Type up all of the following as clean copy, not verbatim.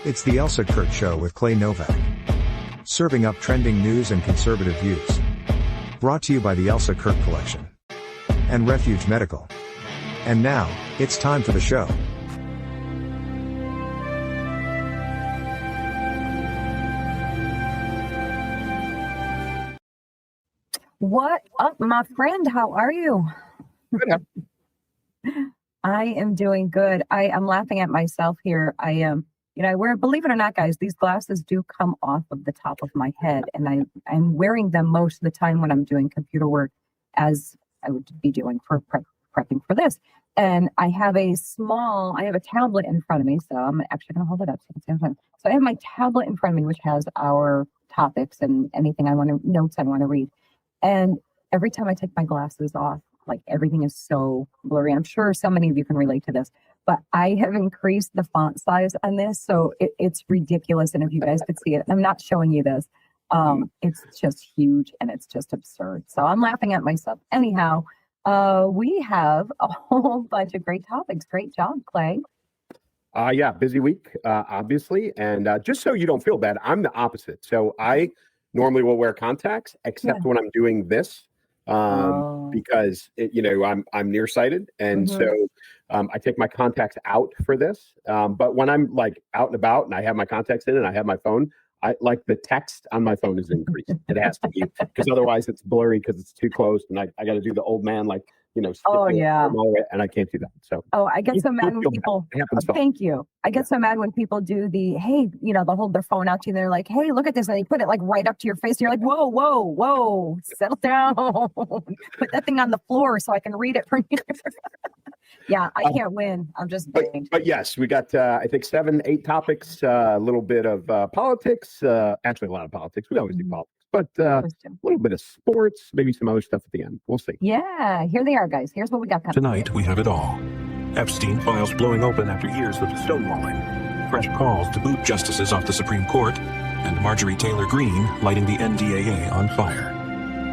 It's the Elsa Kurt Show with Clay Novak. Serving up trending news and conservative views. Brought to you by the Elsa Kurt Collection. And Refuge Medical. And now, it's time for the show. What up, my friend? How are you? I am doing good. I'm laughing at myself here. I am, believe it or not, guys, these glasses do come off of the top of my head, and I'm wearing them most of the time when I'm doing computer work, as I would be doing for prepping for this. And I have a tablet in front of me, so I'm actually going to hold it up so you can see it. So I have my tablet in front of me, which has our topics and anything notes I want to read. And every time I take my glasses off, like everything is so blurry. I'm sure so many of you can relate to this, but I have increased the font size on this. So it's ridiculous. And if you guys could see it, I'm not showing you this. It's just huge and it's just absurd. So I'm laughing at myself. Anyhow, we have a whole bunch of great topics. Great job, Clay. Yeah, busy week, obviously. And just so you don't feel bad, I'm the opposite. So I normally will wear contacts, except when I'm doing this. Because I'm nearsighted, and so I take my contacts out for this. But when I'm like out and about and I have my contacts in and I have my phone, I like the text on my phone is increased. It has to be, because otherwise it's blurry because it's too close, and I got to do the old man and I can't do that. So I get so mad when people. Thank you. I get so mad when people do they'll hold their phone out to you and they're like, hey, look at this, and they put it like right up to your face. And you're like, whoa, settle down. Put that thing on the floor so I can read it from here. Yeah, I can't win. I'm just banged. But yes, we got I think 7-8 topics, a little bit of politics, actually a lot of politics. We always do politics. But a little bit of sports, maybe some other stuff at the end. We'll see. Yeah, here they are, guys. Here's what we got coming. Tonight, we have it all. Epstein files blowing open after years of stonewalling. Fresh calls to boot justices off the Supreme Court. And Marjorie Taylor Greene lighting the NDAA on fire.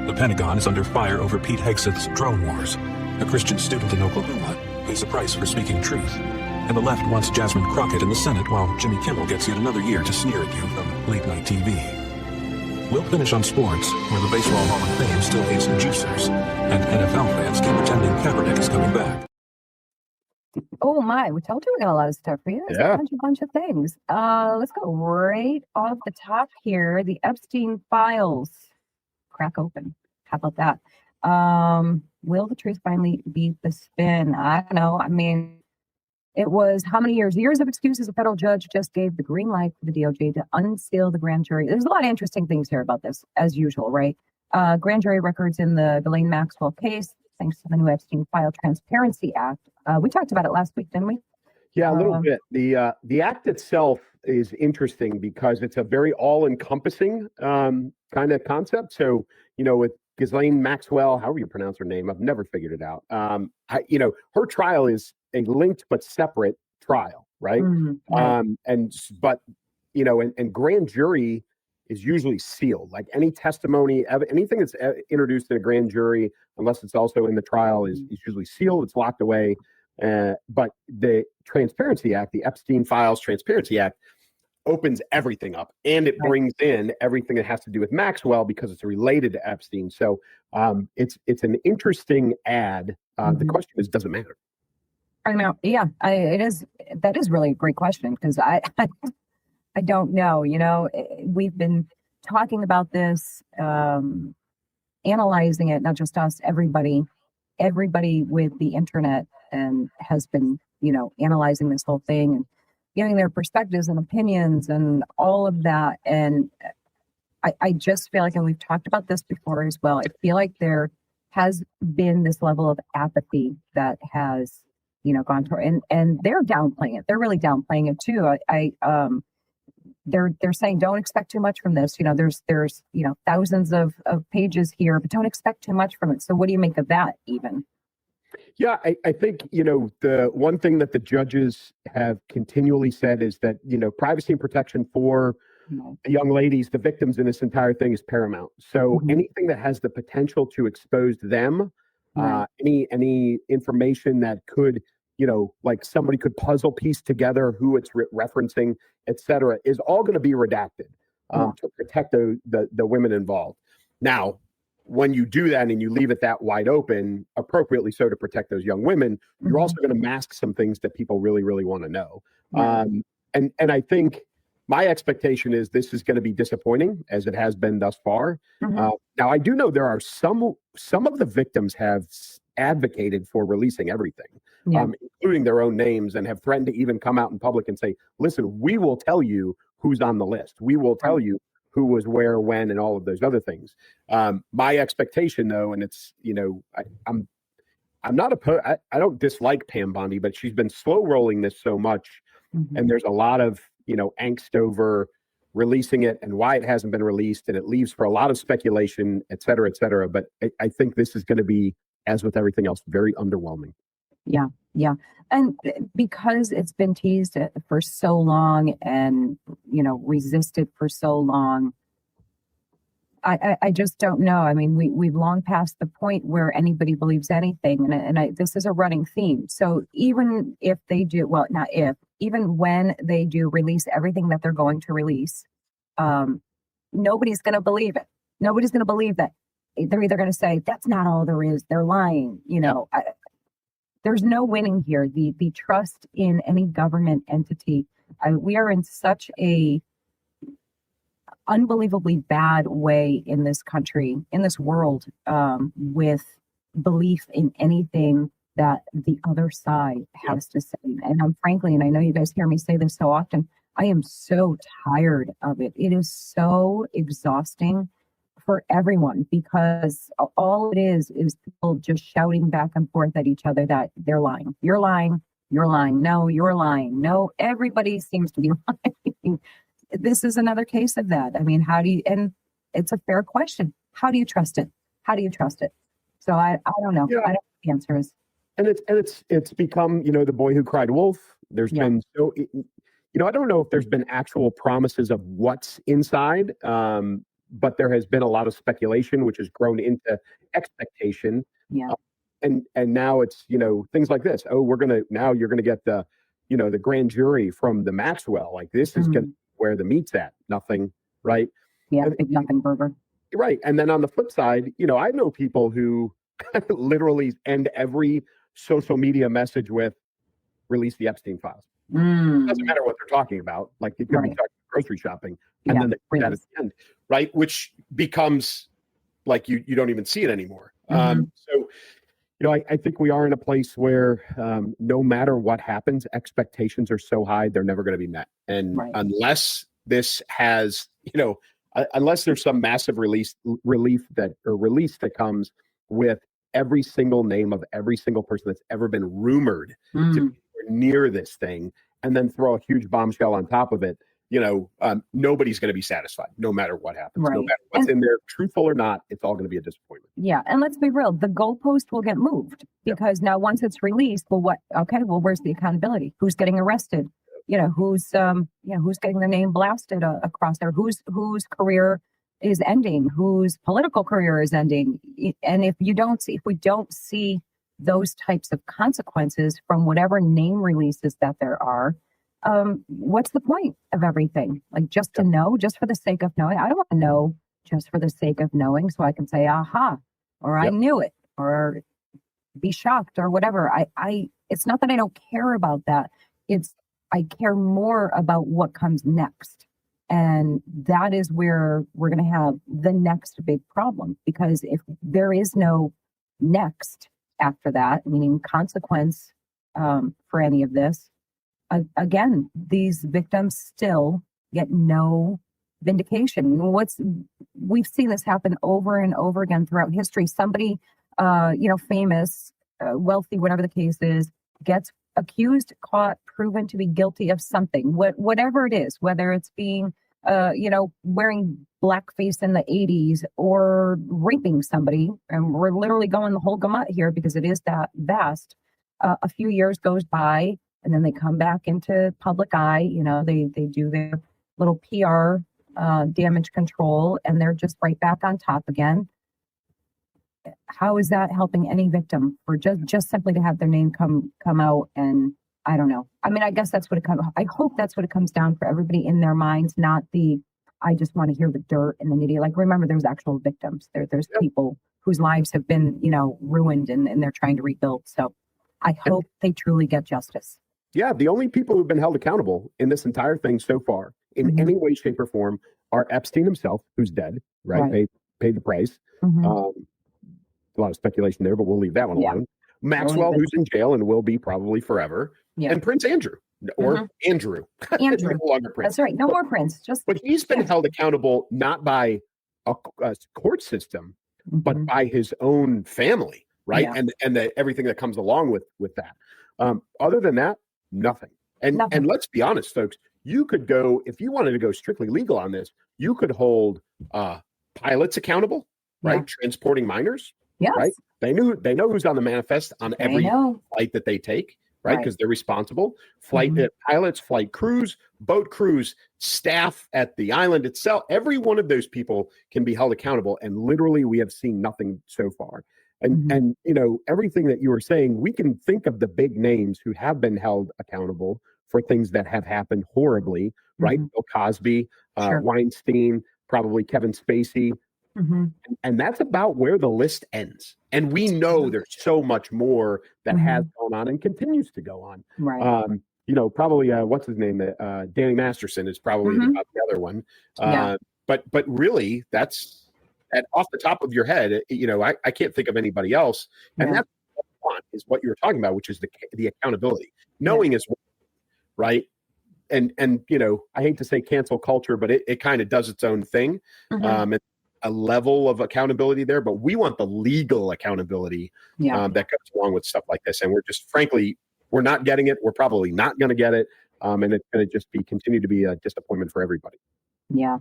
The Pentagon is under fire over Pete Hegseth's drone wars. A Christian student in Oklahoma pays a price for speaking truth. And the left wants Jasmine Crockett in the Senate, while Jimmy Kimmel gets yet another year to sneer at you from late-night TV. We'll finish on sports, where the Baseball Hall of Fame still hates juicers, and NFL fans keep pretending Kaepernick is coming back. Oh my, we told you we got a lot of stuff for you. There's a bunch of things. Let's go right off the top here. The Epstein files crack open. How about that? Will the truth finally beat the spin? I don't know. I mean, it was how many years? Years of excuses. A federal judge just gave the green light for the DOJ to unseal the grand jury. There's a lot of interesting things here about this, as usual, right? Grand jury records in the Ghislaine Maxwell case, thanks to the new Epstein File Transparency Act. We talked about it last week, didn't we? Yeah, a little bit. The act itself is interesting because it's a very all-encompassing kind of concept. So, with Ghislaine Maxwell, however you pronounce her name, I've never figured it out. Her trial is a linked but separate trial, right? Mm-hmm. And grand jury is usually sealed. Like any testimony, anything that's introduced in a grand jury, unless it's also in the trial, is usually sealed. It's locked away. But the Transparency Act, the Epstein Files Transparency Act, opens everything up, and it brings in everything that has to do with Maxwell because it's related to Epstein. So it's an interesting ad. The question is, does it matter? I know. Yeah, it is. That is really a great question, because I don't know. We've been talking about this, analyzing it, not just us, everybody with the internet, and has been, analyzing this whole thing and giving their perspectives and opinions and all of that. And I just feel like, and we've talked about this before as well, I feel like there has been this level of apathy that has, gone through, and they're downplaying it. They're really downplaying it too. They're saying, don't expect too much from this. There's thousands of pages here, but don't expect too much from it. So what do you make of that even? Yeah, I think, the one thing that the judges have continually said is that, privacy and protection for the young ladies, the victims in this entire thing, is paramount. So anything that has the potential to expose them, any information that could like somebody could puzzle piece together who it's referencing, et cetera, is all going to be redacted to protect the women involved. Now, when you do that and you leave it that wide open, appropriately so to protect those young women, you're also going to mask some things that people really, really want to know. And I think my expectation is this is going to be disappointing, as it has been thus far. Now, I do know there are some of the victims have advocated for releasing everything, including their own names, and have threatened to even come out in public and say, listen, we will tell you who's on the list. We will tell you who was where, when, and all of those other things. My expectation, though, and it's, I'm not I don't dislike Pam Bondi, but she's been slow rolling this so much. And there's a lot of, angst over releasing it and why it hasn't been released. And it leaves for a lot of speculation, et cetera, et cetera. But I think this is going to be, as with everything else, very underwhelming. Yeah. And because it's been teased for so long and, resisted for so long, I just don't know. I mean, we've long passed the point where anybody believes anything. And this is a running theme. So even if they do, well, not if, even when they do release everything that they're going to release, nobody's going to believe it. Nobody's going to believe that. They're either going to say, that's not all there is. They're lying. There's no winning here. The trust in any government entity. We are in such a unbelievably bad way in this country, in this world, with belief in anything that the other side has to say. And I'm frankly, and I know you guys hear me say this so often, I am so tired of it. It is so exhausting for everyone, because all it is people just shouting back and forth at each other that they're lying. You're lying. You're lying. No, you're lying. No, everybody seems to be lying. This is another case of that. I mean, and it's a fair question. How do you trust it? How do you trust it? So I don't know. I don't know what the answer is. And it's become, the boy who cried wolf. There's been I don't know if there's been actual promises of what's inside, but there has been a lot of speculation, which has grown into expectation. And now it's, things like this. Oh, you're gonna get the grand jury from the Maxwell. Like, this is gonna where the meat's at. Nothing, right? Yeah, big nothing burger. Right. And then on the flip side, I know people who literally end every social media message with release the Epstein files. It doesn't matter what they're talking about. Like, it could be talking grocery shopping, and then they put that at the end, right? Which becomes like you don't even see it anymore. So, I think we are in a place where no matter what happens, expectations are so high, they're never going to be met. And unless this has, unless there's some massive release that comes with every single name of every single person that's ever been rumored to be near this thing, and then throw a huge bombshell on top of it, nobody's going to be satisfied, no matter what happens. No matter what's in there, truthful or not, it's all going to be a disappointment. Yeah. And let's be real, the goalpost will get moved, because now once it's released, where's the accountability? Who's getting arrested? Who's getting their name blasted across there? Whose career is ending? Whose political career is ending? And if we don't see those types of consequences from whatever name releases that there are, what's the point of everything? Like, just to know, just for the sake of knowing? I don't want to know just for the sake of knowing, so I can say, aha, or I knew it, or be shocked, or whatever. It's not that I don't care about that. I care more about what comes next. And that is where we're going to have the next big problem, because if there is no next after that, meaning consequence for any of this, again, these victims still get no vindication. We've seen this happen over and over again throughout history. Somebody, famous, wealthy, whatever the case is, gets accused, caught, proven to be guilty of something, whatever it is, whether it's being, wearing blackface in the 80s or raping somebody. And we're literally going the whole gamut here because it is that vast. A few years goes by, and then they come back into public eye. They do their little PR damage control, and they're just right back on top again. how is that helping any victim for just simply to have their name come out? And I don't know. I mean, I guess that's what it comes. I hope that's what it comes down for everybody in their minds, not the I just want to hear the dirt and the nitty. Like, remember, there's actual victims. There's people whose lives have been, ruined, and they're trying to rebuild. So I hope they truly get justice. Yeah, the only people who've been held accountable in this entire thing so far, in any way, shape, or form, are Epstein himself, who's dead, right? Paid the price. A lot of speculation there, but we'll leave that one alone. Maxwell, who's in jail and will be probably forever, and Prince Andrew, or Andrew. Andrew. No longer Prince. That's right. No more Prince. But he's been held accountable not by a court system, but by his own family, right? Yeah. And everything that comes along with that. Other than that, nothing. And let's be honest, folks. You could go, if you wanted to go strictly legal on this, you could hold pilots accountable, right? Transporting minors. Yes. Right. They know who's on the manifest on every flight that they take, right? Because they're responsible. Flight pilots, flight crews, boat crews, staff at the island itself. Every one of those people can be held accountable. And literally, we have seen nothing so far. And everything that you were saying, we can think of the big names who have been held accountable for things that have happened horribly, right? Bill Cosby, Weinstein, probably Kevin Spacey. And that's about where the list ends. And we know there's so much more that has gone on and continues to go on. Right. Probably what's his name? Danny Masterson is probably the other one. But really, that's off the top of your head. I can't think of anybody else. And that's what I want, is what you were talking about, which is the accountability. Knowing is right. And I hate to say cancel culture, but it kind of does its own thing. And a level of accountability there, but we want the legal accountability that goes along with stuff like this. And we're just, frankly, we're not getting it. We're probably not going to get it. And it's going to just continue to be a disappointment for everybody. Yeah,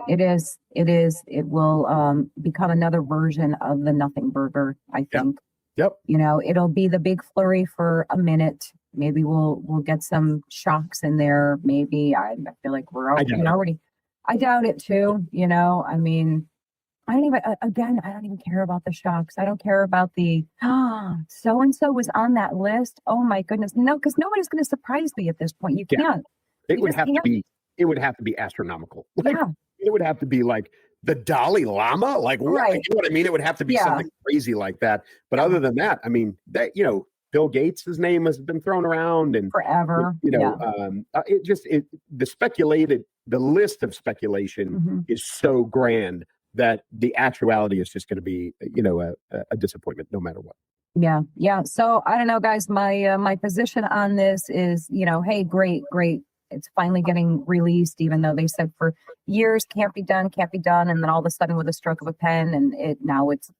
it is. It will become another version of the nothing burger, I think. Yep. It'll be the big flurry for a minute. Maybe we'll get some shocks in there. Maybe I feel like we're already. I doubt it too. I mean, I don't even care about the shocks. I don't care about the so-and-so was on that list. Oh my goodness. No, because nobody's going to surprise me at this point. You can't. It would have to be astronomical. It would have to be like the Dalai Lama. Like, you know what I mean? It would have to be something crazy like that. But other than that, I mean, Bill Gates' name has been thrown around and forever. The list of speculation is so grand that the actuality is just going to be, a disappointment no matter what. Yeah. So I don't know, guys. My position on this is, hey, great. It's finally getting released, even though they said for years can't be done, and then all of a sudden with a stroke of a pen, and now it's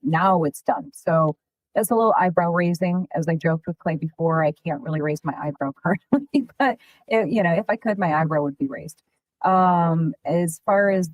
done. So that's a little eyebrow raising. As I joked with Clay before, I can't really raise my eyebrow currently, but if I could, my eyebrow would be raised. As far as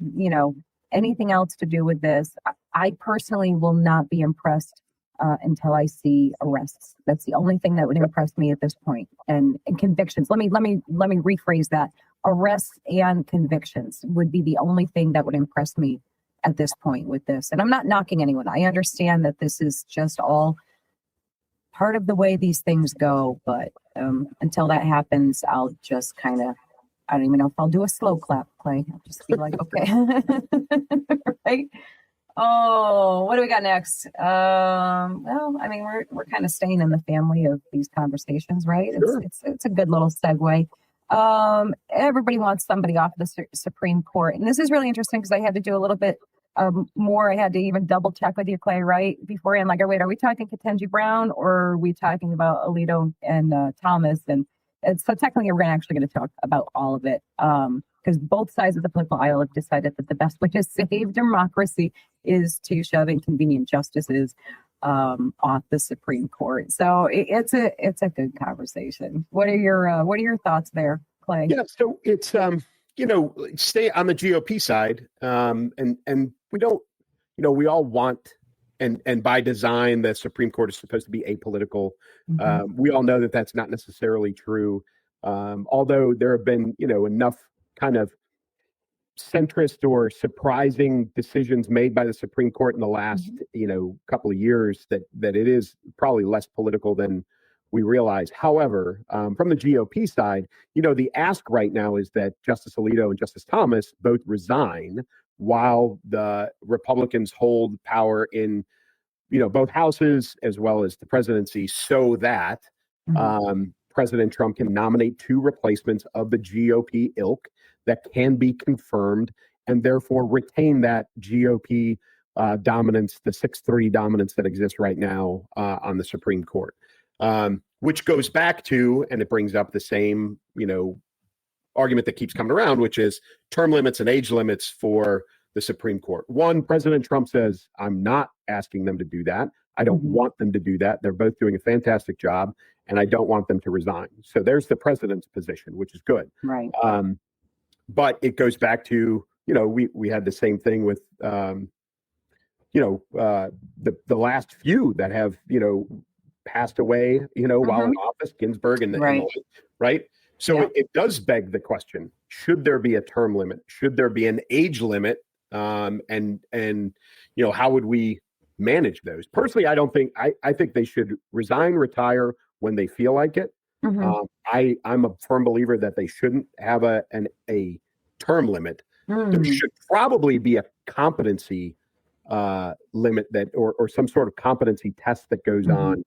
anything else to do with this, I personally will not be impressed until I see arrests. That's the only thing that would impress me at this point. And convictions. Let me rephrase that. Arrests and convictions would be the only thing that would impress me at this point with this. And I'm not knocking anyone. I understand that this is just all part of the way these things go. But until that happens, I'll just kind of, I don't even know if I'll do a slow clap play. I'll just be like, okay. Right? Oh, what do we got next? Well, I mean, we're kind of staying in the family of these conversations, right? Sure. It's a good little segue. Everybody wants somebody off the Supreme Court. And this is really interesting because I had to do a little bit more. I had to even double check with you, Clay, right? Beforehand, like, wait, are we talking Ketanji Brown or are we talking about Alito and Thomas? And so technically we're actually going to talk about all of it. Because both sides of the political aisle have decided that the best way to save democracy is to shove inconvenient justices off the Supreme Court. So it's a good conversation. What are your thoughts there, Clay? Yeah, so it's stay on the GOP side, and we don't, we all want, and by design, the Supreme Court is supposed to be apolitical. We all know that that's not necessarily true, although there have been enough kind of centrist or surprising decisions made by the Supreme Court in the last, couple of years that it is probably less political than we realize. However, from the GOP side, the ask right now is that Justice Alito and Justice Thomas both resign while the Republicans hold power in, both houses as well as the presidency, so that President Trump can nominate two replacements of the GOP ilk that can be confirmed and therefore retain that GOP dominance, the 6-3 dominance that exists right now on the Supreme Court, which goes back to, and it brings up the same, argument that keeps coming around, which is term limits and age limits for the Supreme Court. One, President Trump says, I'm not asking them to do that. I don't want them to do that. They're both doing a fantastic job, and I don't want them to resign. So there's the president's position, which is good. Right. But it goes back to, we had the same thing with, the last few that have, passed away, while in office, Ginsburg and right. Right. So it does beg the question, should there be a term limit? Should there be an age limit? And how would we manage those? Personally, I think they should resign, retire when they feel like it. I'm a firm believer that they shouldn't have a term limit. There should probably be a competency limit that, or some sort of competency test that goes on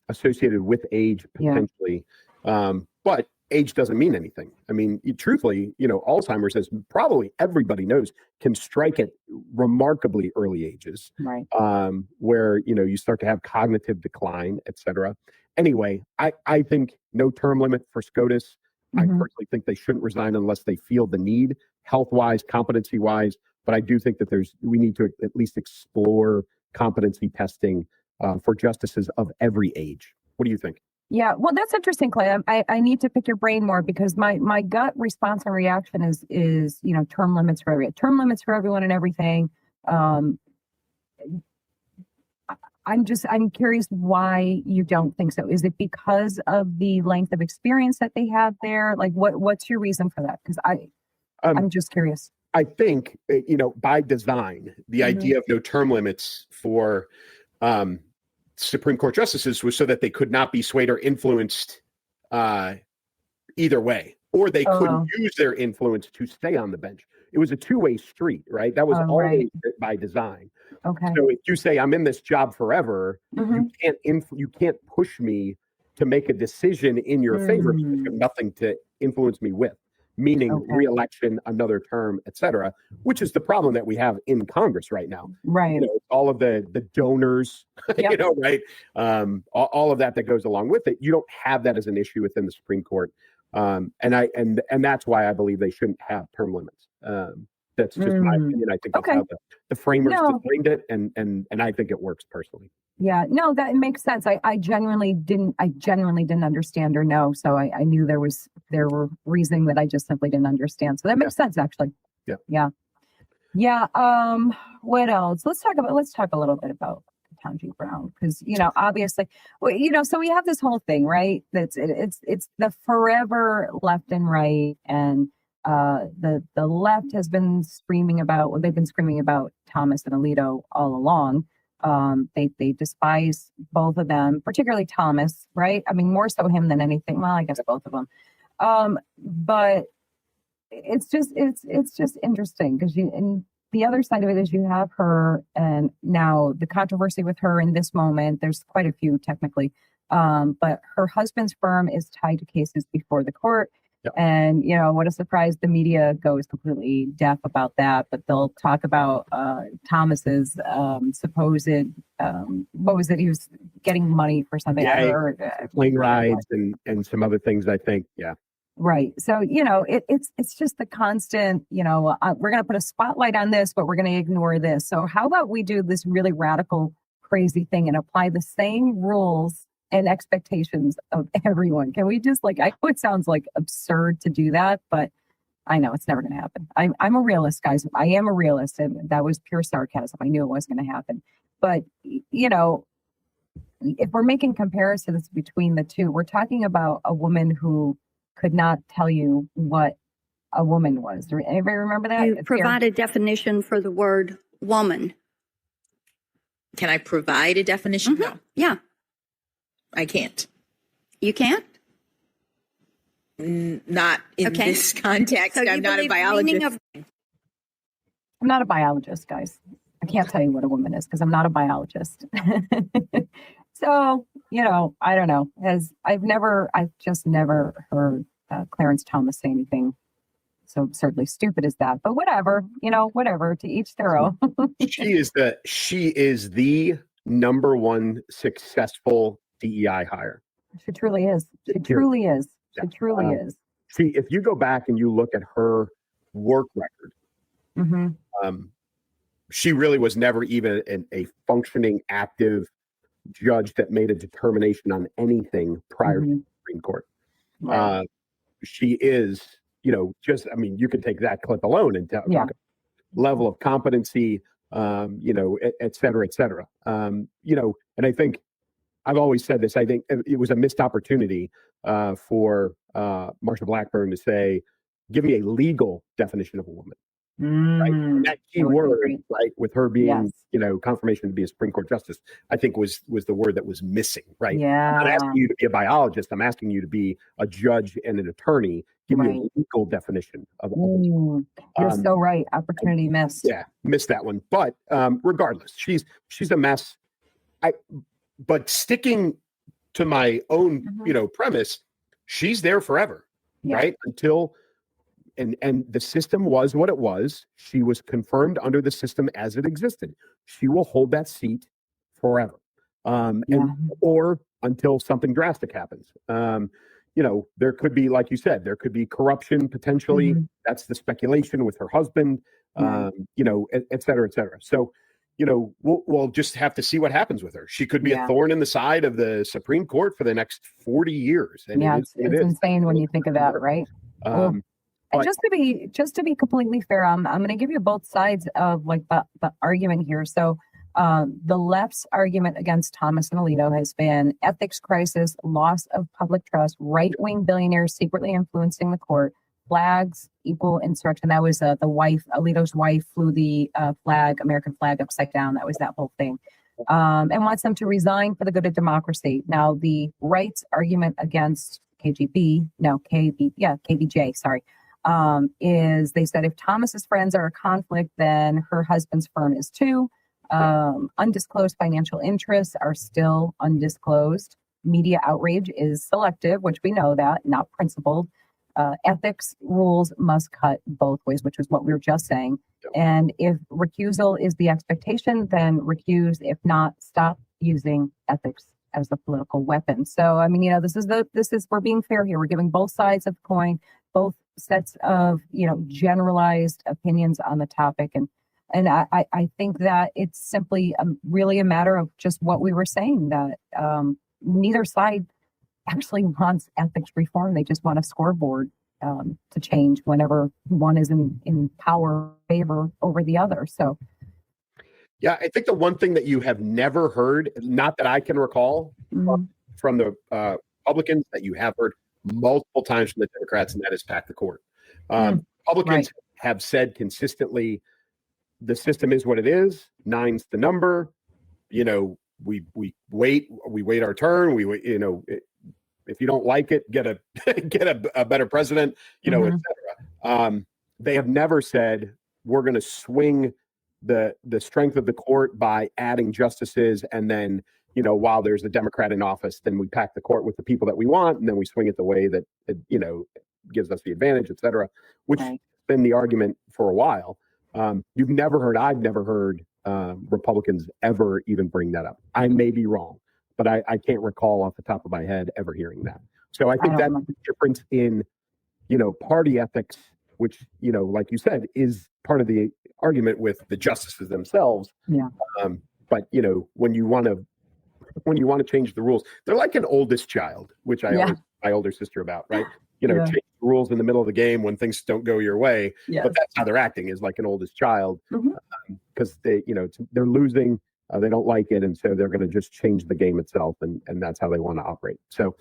associated with age potentially. But age doesn't mean anything. I mean, truthfully, Alzheimer's, as probably everybody knows, can strike at remarkably early ages, right? Where, you start to have cognitive decline, et cetera. Anyway, I think no term limit for SCOTUS. I personally think they shouldn't resign unless they feel the need, health-wise, competency-wise. But I do think that we need to at least explore competency testing for justices of every age. What do you think? Yeah, well, that's interesting, Clay. I need to pick your brain more because my gut response and reaction is term limits for everyone and everything. I'm curious why you don't think so. Is it because of the length of experience that they have there? Like, what's your reason for that? Because I'm just curious. I think by design, the idea of no term limits for Supreme Court justices was so that they could not be swayed or influenced either way, or they couldn't use their influence to stay on the bench. It was a two-way street, right? That was always by design. Okay. So if you say I'm in this job forever, you can't push me to make a decision in your favor because you have nothing to influence me with. Meaning re-election, another term, et cetera, which is the problem that we have in Congress right now. Right. All of the donors, right? All of that goes along with it. You don't have that as an issue within the Supreme Court. And that's why I believe they shouldn't have term limits. That's just my opinion. I think that's how the framers framed it, and I think it works personally. Yeah, no, that makes sense. I genuinely didn't understand or know. So I knew there were reasoning that I just simply didn't understand. So that makes sense, actually. Yeah. What else? Let's talk a little bit about Ketanji Brown, because obviously, so we have this whole thing, right? It's the forever left and right, and the left has been screaming about. They've been screaming about Thomas and Alito all along. They despise both of them, particularly Thomas, right? I mean, more so him than anything. Well, I guess both of them. But it's just interesting because and the other side of it is you have her, and now the controversy with her in this moment, there's quite a few technically, but her husband's firm is tied to cases before the court. Yep. And, what a surprise, the media goes completely deaf about that, but they'll talk about Thomas's supposed, what was it? He was getting money for something. Plane rides and some other things, I think. Yeah. Right. So, it's just the constant, we're going to put a spotlight on this, but we're going to ignore this. So how about we do this really radical, crazy thing and apply the same rules and expectations of everyone? Can we just I know it sounds like absurd to do that, but I know it's never going to happen. I'm a realist, guys. I am a realist, and that was pure sarcasm. I knew it was going to happen. But, if we're making comparisons between the two, we're talking about a woman who could not tell you what a woman was. Anybody remember that? You It's here. provide a definition for the word woman. Can I provide a definition? No, Yeah, I can't. you can't. Not in Okay. this context. So you I'm not a believe the meaning biologist. I'm not a biologist, guys. I can't tell you what a woman is because I'm not a biologist. So, I don't know. I've just never heard Clarence Thomas say anything so absurdly stupid as that. But whatever, whatever, to each their own. She is the number one successful DEI hire. She truly is. She truly is. She truly is. See, if you go back and you look at her work record, Mm-hmm. she really was never even a functioning, active judge that made a determination on anything prior to the Supreme Court. Right. She is, you can take that clip alone and talk about level of competency, et cetera, et cetera. And I think I've always said this. I think it was a missed opportunity for Marsha Blackburn to say, "Give me a legal definition of a woman." Right? And that key word, right, with her being, confirmation to be a Supreme Court justice, I think was the word that was missing. Right? Yeah. I'm not asking you to be a biologist. I'm asking you to be a judge and an attorney. Give me a legal definition of a woman. You're so right. Opportunity missed. Yeah, missed that one. But regardless, she's a mess. But sticking to my own, premise, she's there forever, right? Until and the system was what it was. She was confirmed under the system as it existed. She will hold that seat forever, or until something drastic happens. There could be, like you said, there could be corruption potentially. That's the speculation with her husband, et cetera, et cetera. So, we'll just have to see what happens with her. She could be a thorn in the side of the Supreme Court for the next 40 years. And it's insane when you think of that, right? And just to be completely fair, I'm going to give you both sides of like the argument here. So the left's argument against Thomas and Alito has been ethics crisis, loss of public trust, right-wing billionaires secretly influencing the court, flags equal insurrection. That was Alito's wife flew the American flag upside down. That was that whole thing. And wants them to resign for the good of democracy. Now, the right's argument against KVJ, is they said if Thomas's friends are a conflict, then her husband's firm is too. Undisclosed financial interests are still undisclosed. Media outrage is selective, which we know that, not principled. Ethics rules must cut both ways, which is what we were just saying. And if recusal is the expectation, then recuse. If not, stop using ethics as the political weapon. So, I mean, we're being fair here. We're giving both sides of the coin, both sets of, generalized opinions on the topic. And I think that it's simply really a matter of just what we were saying, that neither side actually wants ethics reform. They just want a scoreboard to change whenever one is in power favor over the other. So, yeah, I think the one thing that you have never heard, not that I can recall, from the Republicans that you have heard multiple times from the Democrats, and that is pack the court. Republicans have said consistently, the system is what it is. 9's the number. We wait our turn. We wait, if you don't like it, get a better president, et cetera. They have never said we're going to swing the strength of the court by adding justices, and then while there's a Democrat in office, then we pack the court with the people that we want, and then we swing it the way that it, gives us the advantage, et cetera, which has been the argument for a while. I've never heard Republicans ever even bring that up. I may be wrong, but I can't recall off the top of my head ever hearing that. So I think that's the difference in, party ethics, which, like you said, is part of the argument with the justices themselves. Yeah. But when you want to change the rules, they're like an oldest child, which I always my older sister about, right? Change the rules in the middle of the game when things don't go your way. But that's how they're acting, is like an oldest child, because they're losing, they don't like it, and so they're going to just change the game itself, and that's how they want to operate. So,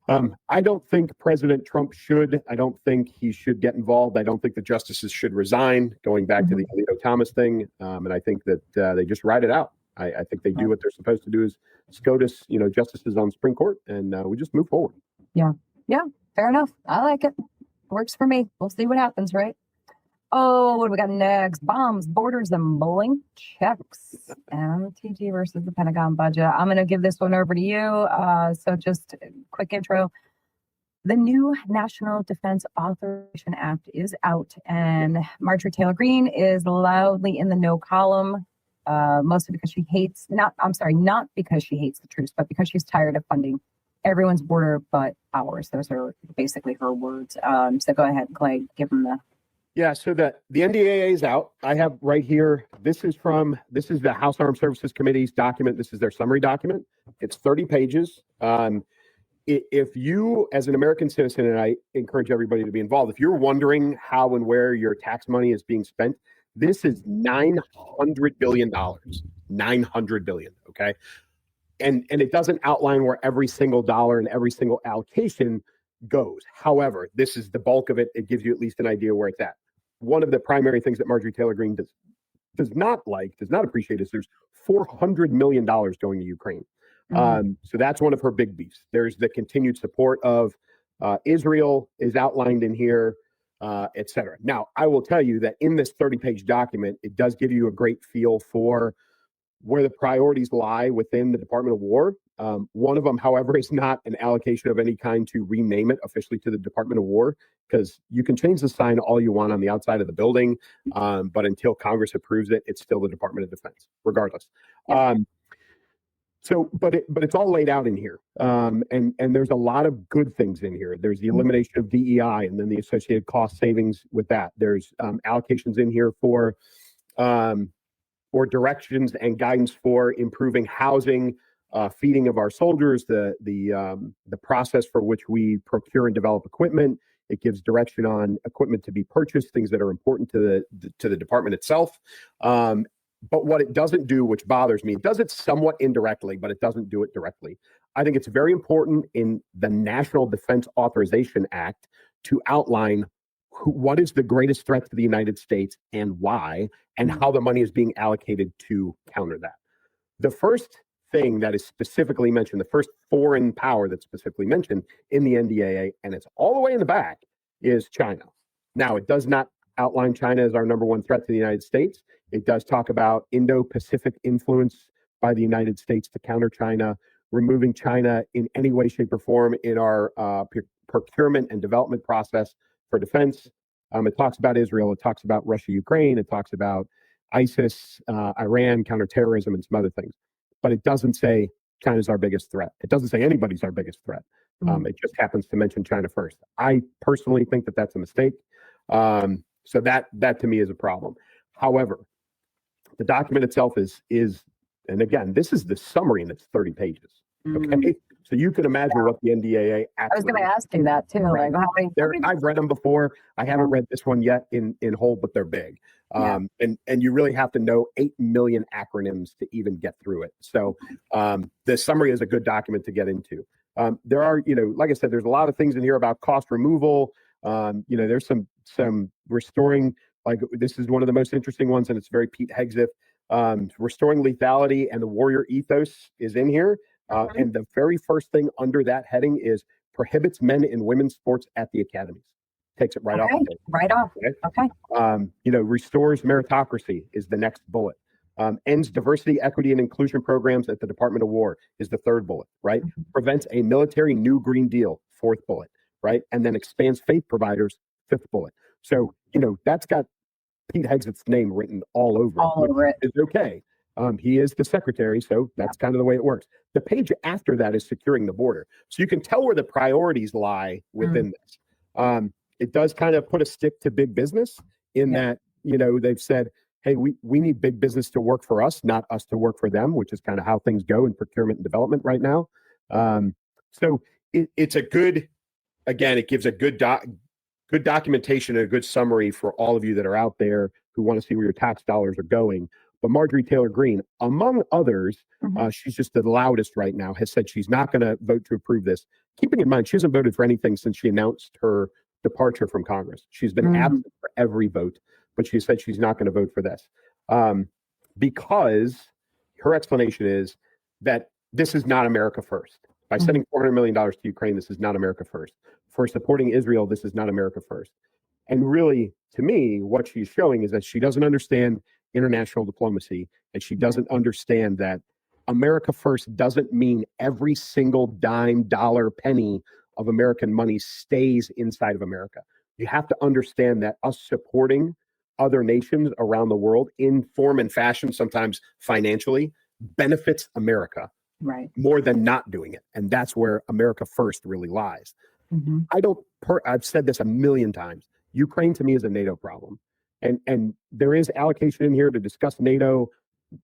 I don't think President Trump should. I don't think he should get involved. I don't think the justices should resign, going back to the Alito Thomas thing. And I think that they just ride it out. I think they do what they're supposed to do is SCOTUS, justices on the Supreme Court, and we just move forward. Yeah. Fair enough. I like it. Works for me. We'll see what happens, right? Oh, what do we got next? Bombs, borders, and blank checks. MTG versus the Pentagon budget. I'm going to give this one over to you. So just a quick intro. The new National Defense Authorization Act is out, and Marjorie Taylor Greene is loudly in the no column, mostly because she hates, not because she hates the troops, but because she's tired of funding everyone's border but ours. Those are basically her words. So go ahead, Clay, give them the... Yeah, so the NDAA is out. I have right here, this is the House Armed Services Committee's document. This is their summary document. It's 30 pages. If you, as an American citizen, and I encourage everybody to be involved, if you're wondering how and where your tax money is being spent, this is $900 billion. $900 billion, okay? And it doesn't outline where every single dollar and every single allocation goes. However, this is the bulk of it. It gives you at least an idea where it's at. One of the primary things that Marjorie Taylor Greene does not appreciate is there's $400 million going to Ukraine. So that's one of her big beefs. There's the continued support of Israel is outlined in here, et cetera. Now, I will tell you that in this 30-page document, it does give you a great feel for where the priorities lie within the Department of War. One of them, however, is not an allocation of any kind to rename it officially to the Department of War, because you can change the sign all you want on the outside of the building, but until Congress approves it, it's still the Department of Defense, regardless. But it's all laid out in here, and there's a lot of good things in here. There's the elimination of DEI and then the associated cost savings with that. There's allocations in here for directions and guidance for improving housing, feeding of our soldiers, the process for which we procure and develop equipment. It gives direction on equipment to be purchased, things that are important to the department itself. But what it doesn't do, which bothers me, it does it somewhat indirectly, but it doesn't do it directly. I think it's very important in the National Defense Authorization Act to outline what is the greatest threat to the United States and why, and how the money is being allocated to counter that. The first thing that is specifically mentioned, the first foreign power that's specifically mentioned in the NDAA, and it's all the way in the back, is China. Now, it does not outline China as our number one threat to the United States. It does talk about Indo-Pacific influence by the United States to counter China, removing China in any way, shape, or form in our procurement and development process for defense. It talks about Israel. It talks about Russia, Ukraine. It talks about ISIS, Iran, counterterrorism, and some other things. But it doesn't say China's our biggest threat. It doesn't say anybody's our biggest threat. It just happens to mention China first. I personally think that that's a mistake. So that to me is a problem. However, the document itself is, and again, this is the summary and it's 30 pages. Okay. So you can imagine what the NDAA actually. I was going to ask you that too. Right. Like, I've read them before. I haven't read this one yet in whole, but they're big. And you really have to know 8 million acronyms to even get through it. So the summary is a good document to get into. There are, like I said, there's a lot of things in here about cost removal. There's some restoring, like this is one of the most interesting ones, and it's very Pete Hegseth. Restoring lethality and the warrior ethos is in here. And the very first thing under that heading is prohibits men and women's sports at the academies. Takes it right off. Right off. Okay. Restores meritocracy is the next bullet. Ends diversity, equity, and inclusion programs at the Department of War is the third bullet, right? Prevents a military new Green Deal, fourth bullet, right? And then expands faith providers, fifth bullet. So, that's got Pete Hegseth's name written all over it. It's okay. He is the secretary, so that's kind of the way it works. The page after that is securing the border. So you can tell where the priorities lie within this. It does kind of put a stick to big business in that, they've said, hey, we need big business to work for us, not us to work for them, which is kind of how things go in procurement and development right now. So it's a good, again, it gives a good documentation and a good summary for all of you that are out there who want to see where your tax dollars are going. But Marjorie Taylor Greene, among others, she's just the loudest right now, has said she's not going to vote to approve this. Keeping in mind, she hasn't voted for anything since she announced her departure from Congress. She's been absent for every vote, but she said she's not going to vote for this because her explanation is that this is not America first. By sending $400 million to Ukraine, this is not America first. For supporting Israel, this is not America first. And really, to me, what she's showing is that she doesn't understand international diplomacy, and she doesn't understand that America first doesn't mean every single dime, dollar, penny of American money stays inside of America. You have to understand that us supporting other nations around the world in form and fashion, sometimes financially, benefits America more than not doing it. And that's where America first really lies. I've said this a million times. Ukraine to me is a NATO problem. And there is allocation in here to discuss NATO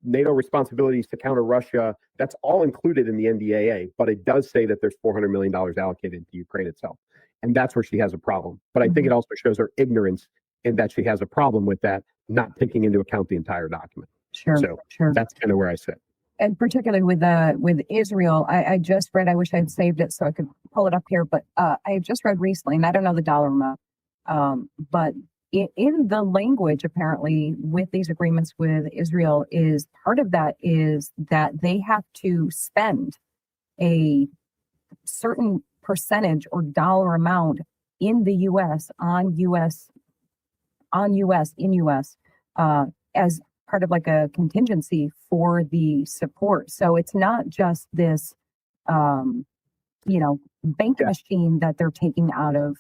responsibilities to counter Russia. That's all included in the NDAA, but it does say that there's $400 million allocated to Ukraine itself. And that's where she has a problem. But I think it also shows her ignorance in that she has a problem with that, not taking into account the entire document. So that's kind of where I sit. And particularly with Israel, I just read, I wish I had saved it so I could pull it up here, but I just read recently, and I don't know the dollar amount, but in the language, apparently, with these agreements with Israel, is part of that is that they have to spend a certain percentage or dollar amount in the U.S. in U.S. As part of like a contingency for the support. So it's not just this, bank machine that they're taking out of.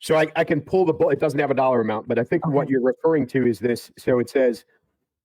So I can pull the bullet. It doesn't have a dollar amount, but I think what you're referring to is this. So it says,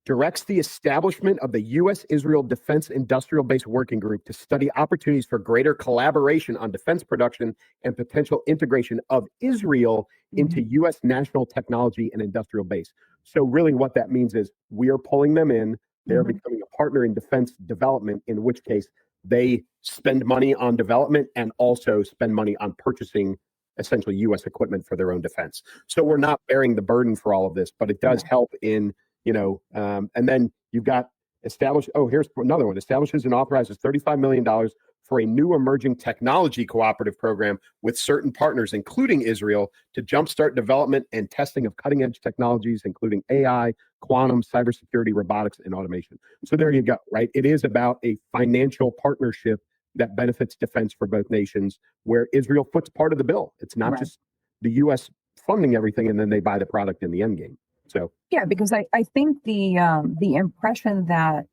directs the establishment of the U.S.-Israel Defense Industrial Base Working Group to study opportunities for greater collaboration on defense production and potential integration of Israel into U.S. national technology and industrial base. So really what that means is we are pulling them in. They're becoming a partner in defense development, in which case they spend money on development and also spend money on purchasing essentially U.S. equipment for their own defense. So we're not bearing the burden for all of this, but it does help in, and then you've got here's another one, establishes and authorizes $35 million for a new emerging technology cooperative program with certain partners, including Israel, to jumpstart development and testing of cutting edge technologies, including AI, quantum, cybersecurity, robotics, and automation. So there you go, right? It is about a financial partnership that benefits defense for both nations, where Israel foots part of the bill. It's not just the U.S. funding everything and then they buy the product in the end game. So yeah, because I think the impression that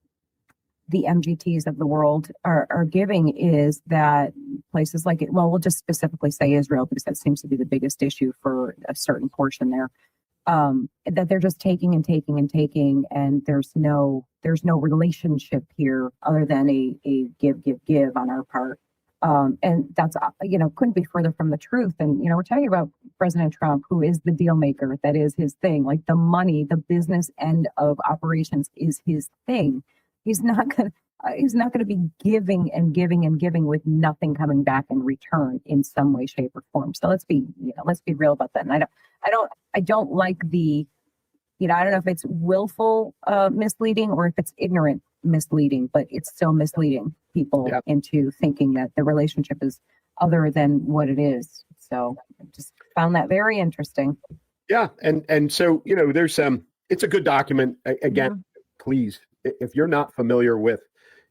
the MGTs of the world are giving is that places like it, well, we'll just specifically say Israel because that seems to be the biggest issue for a certain portion there. That they're just taking and taking and taking, and there's no relationship here other than a give on our part. And that's, couldn't be further from the truth. And, we're talking about President Trump, who is the deal maker. That is his thing. Like the money, the business end of operations is his thing. He's not going to be giving and giving and giving with nothing coming back in return in some way, shape, or form. So let's be real about that. And I don't like the, I don't know if it's willful misleading or if it's ignorant misleading, but it's still misleading people into thinking that the relationship is other than what it is. So I just found that very interesting. Yeah. And so, there's it's a good document. Again, please, if you're not familiar with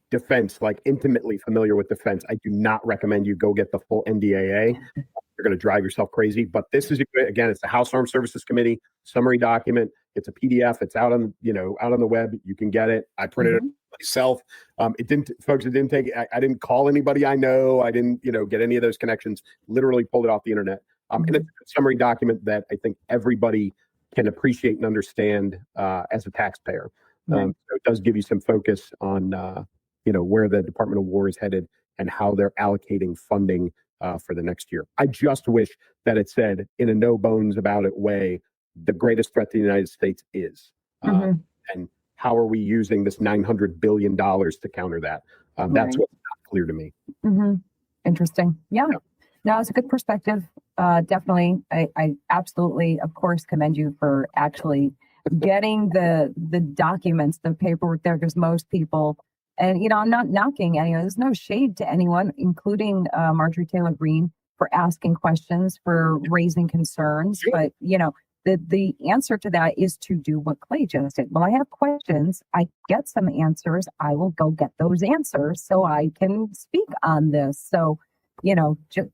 defense, like intimately familiar with defense, I do not recommend you go get the full NDAA. You're going to drive yourself crazy. But this is, again, it's the House Armed Services Committee summary document. It's a PDF. It's out on the web. You can get it. I printed it myself. It didn't take, I didn't call anybody I know. I didn't, get any of those connections, literally pulled it off the internet. And it's a summary document that I think everybody can appreciate and understand as a taxpayer. So it does give you some focus on, where the Department of War is headed and how they're allocating funding for the next year. I just wish that it said in a no bones about it way, the greatest threat to the United States is, and how are we using this $900 billion to counter that? That's what's not clear to me. Interesting. Yeah. No, it's a good perspective. Definitely. I absolutely, of course, commend you for actually getting the documents, the paperwork there, because most people, and I'm not knocking anyone. There's no shade to anyone, including Marjorie Taylor Greene, for asking questions, for raising concerns. But the answer to that is to do what Clay just did. Well, I have questions. I get some answers. I will go get those answers so I can speak on this. So,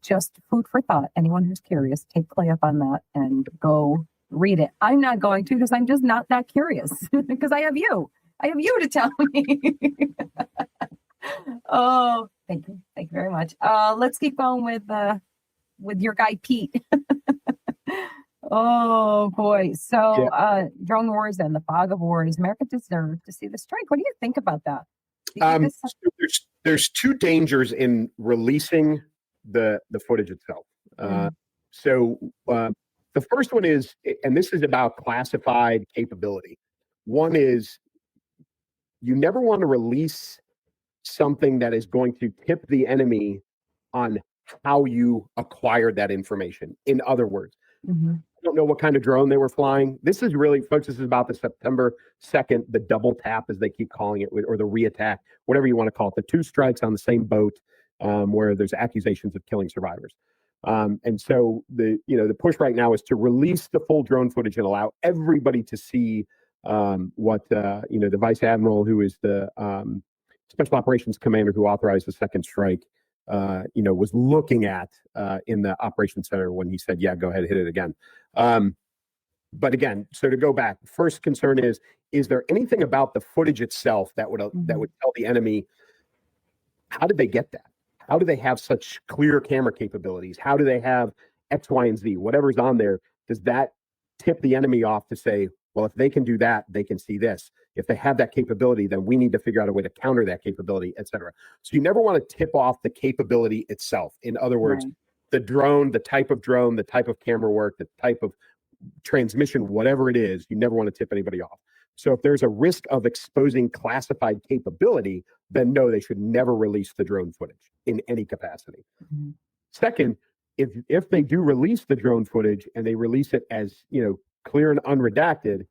just food for thought. Anyone who's curious, take Clay up on that and go read it. I'm not going to, because I'm just not that curious, because I have you. I have you to tell me. Oh, thank you. Thank you very much. Let's keep going with your guy, Pete. Oh boy. So drone wars and the fog of war. Does America deserve to see the strike? What do you think about that? There's two dangers in releasing the footage itself. So the first one is, and this is about classified capability. One is, you never want to release something that is going to tip the enemy on how you acquired that information. In other words, I don't know what kind of drone they were flying. This is really, folks, this is about the September 2nd, the double tap, as they keep calling it, or the reattack, whatever you want to call it, the two strikes on the same boat, where there's accusations of killing survivors. And so the push right now is to release the full drone footage and allow everybody to see what the vice admiral, who is the special operations commander who authorized the second strike, was looking at in the operations center when he said, yeah, go ahead, hit it again. But again, so to go back, first concern is there anything about the footage itself that would tell the enemy, how did they get that? How do they have such clear camera capabilities? How do they have X, Y, and Z? Whatever's on there, does that tip the enemy off to say, well, if they can do that, they can see this. If they have that capability, then we need to figure out a way to counter that capability, et cetera. So you never want to tip off the capability itself. In other words, the drone, the type of camera work, the type of transmission, whatever it is, you never want to tip anybody off. So if there's a risk of exposing classified capability, then no, they should never release the drone footage in any capacity. Second, if they do release the drone footage and they release it as, clear and unredacted,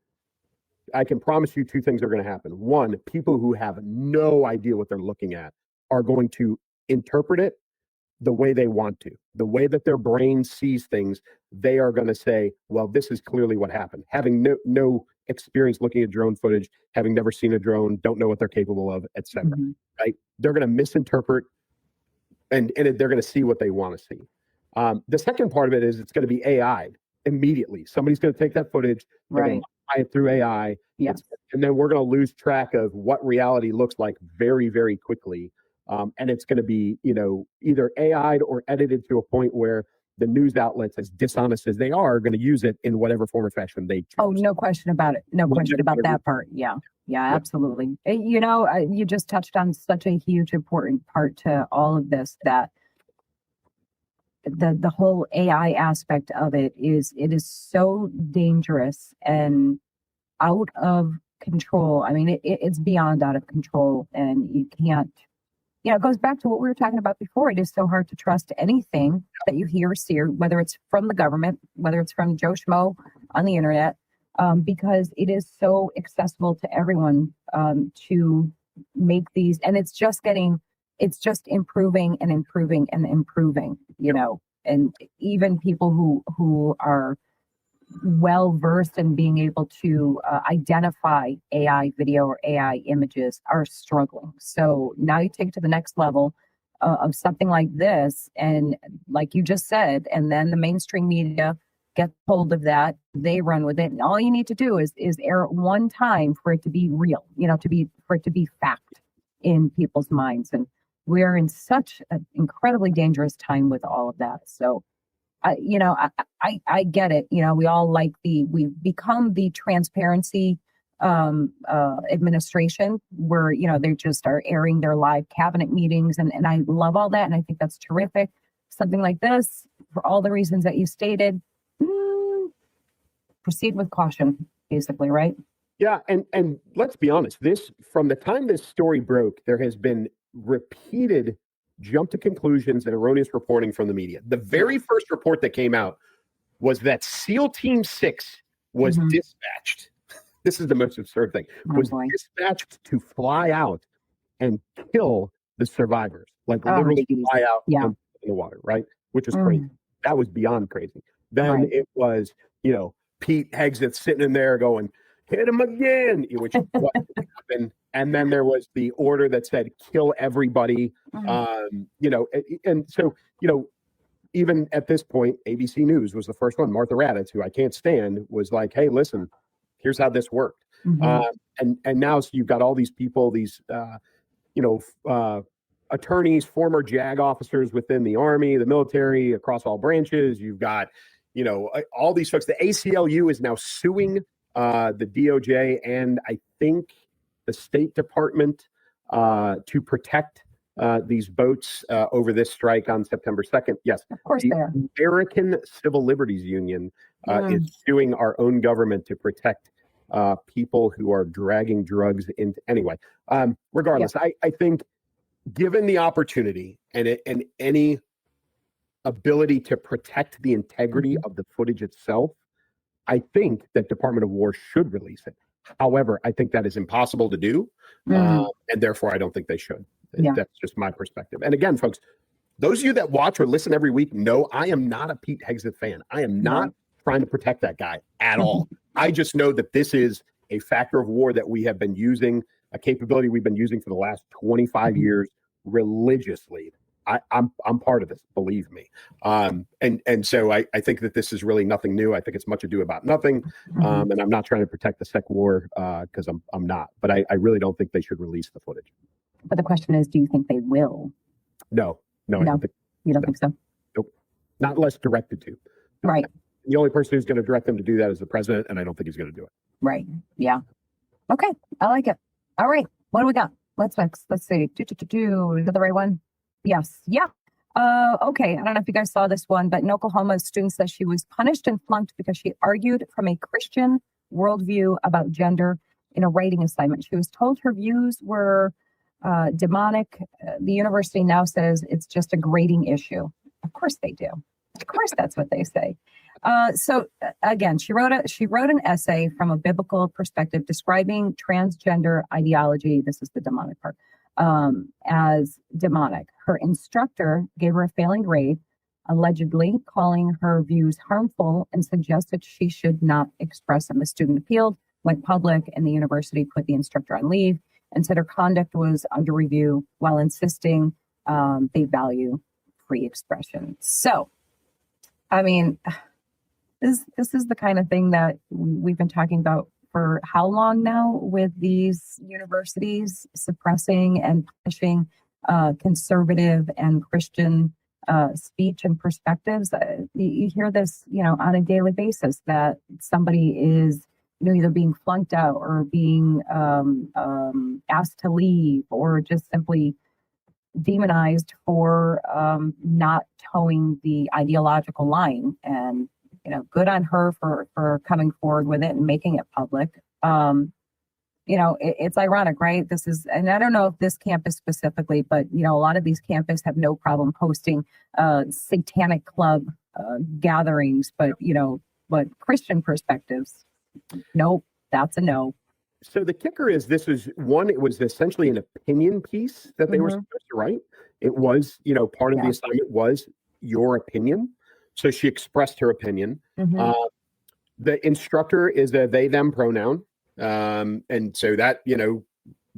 I can promise you two things are going to happen. One, people who have no idea what they're looking at are going to interpret it the way they want to, the way that their brain sees things. They are going to say, well, this is clearly what happened. Having no experience looking at drone footage, having never seen a drone, don't know what they're capable of, et cetera, right? They're going to misinterpret and they're going to see what they want to see. The second part of it is it's going to be AI immediately. Somebody's going to take that footage, right, it through AI, and then we're going to lose track of what reality looks like very, very quickly. And it's going to be, either AI'd or edited to a point where the news outlets, as dishonest as they are going to use it in whatever form or fashion they choose. Oh, no question about it. No question about that part. Yeah, absolutely. You just touched on such a huge, important part to all of this, that the whole AI aspect of it is so dangerous and out of control. I mean, it's beyond out of control, and you can't, it goes back to what we were talking about before. It is so hard to trust anything that you hear or see, whether it's from the government, whether it's from Joe Schmo on the internet, because it is so accessible to everyone to make these, and it's just improving and improving and improving, and even people who are well versed in being able to identify AI video or AI images are struggling. So now you take it to the next level of something like this, and like you just said, and then the mainstream media gets hold of that, they run with it, and all you need to do is air it one time for it to be real, for it to be fact in people's minds. And we're in such an incredibly dangerous time with all of that. So I get it. We all we've become the transparency administration where, they just are airing their live cabinet meetings. And I love all that. And I think that's terrific. Something like this, for all the reasons that you stated, proceed with caution, basically, right? Yeah. And let's be honest, from the time this story broke, there has been repeated jump to conclusions and erroneous reporting from the media. The very first report that came out was that SEAL Team 6 was dispatched this is the most absurd thing, Oh, was boy. dispatched to fly out and kill the survivors, like Oh, literally geez. fly out Yeah. and in the water, right? Which is Mm. crazy. That was beyond crazy. Then Right. it was, Pete Hegseth sitting in there going, hit him again, which what happened. And then there was the order that said kill everybody. And so, even at this point, ABC News was the first one. Martha Raddatz, who I can't stand, was like, hey, listen, here's how this worked. Mhm. And now so you've got all these people, these attorneys, former JAG officers within the Army, the military, across all branches. You've got, all these folks. The ACLU is now suing the DOJ and I think the State Department to protect these boats over this strike on September 2nd. Yes, Of course the they are. American Civil Liberties Union is suing our own government to protect people who are dragging drugs into. Anyway, regardless, I think given the opportunity and any ability to protect the integrity of the footage itself, I think that Department of War should release it. However, I think that is impossible to do, and therefore I don't think they should. Yeah. That's just my perspective. And again, folks, those of you that watch or listen every week know I am not a Pete Hegseth fan. I am not trying to protect that guy at all. I just know that this is a factor of war that we have been using, a capability we've been using for the last 25 years religiously. I'm part of this, believe me. And so I think that this is really nothing new. I think it's much ado about nothing. And I'm not trying to protect the sec war because I'm not. But I really don't think they should release the footage. But the question is, do you think they will? No, I don't think. You don't think so? Nope. Not unless directed to. Right. The only person who's going to direct them to do that is the president, and I don't think he's going to do it. Right. Yeah. Okay. I like it. All right. What do we got? Let's see. Is that the right one? Yes. Yeah. Okay. I don't know if you guys saw this one, but in Oklahoma, a student says she was punished and flunked because she argued from a Christian worldview about gender in a writing assignment. She was told her views were demonic. The university now says it's just a grading issue. Of course they do. Of course, that's what they say. So again, she wrote an essay from a biblical perspective describing transgender ideology. This is the demonic part. As demonic. Her instructor gave her a failing grade, allegedly calling her views harmful and suggested she should not express them. The student appealed, went public, and the university put the instructor on leave and said her conduct was under review while insisting they value free expression. So, I mean, this is the kind of thing that we've been talking about for how long now with these universities suppressing and punishing conservative and Christian speech and perspectives. You hear this, on a daily basis that somebody is, either being flunked out or being asked to leave or just simply demonized for not towing the ideological line. And good on her for coming forward with it and making it public. It's ironic, right? And I don't know if this campus specifically, but a lot of these campuses have no problem hosting satanic club gatherings, but Christian perspectives, nope, that's a no. So the kicker is it was essentially an opinion piece that they were supposed to write. It was, part of the assignment was your opinion. So she expressed her opinion. The instructor is a they, them pronoun. And so that,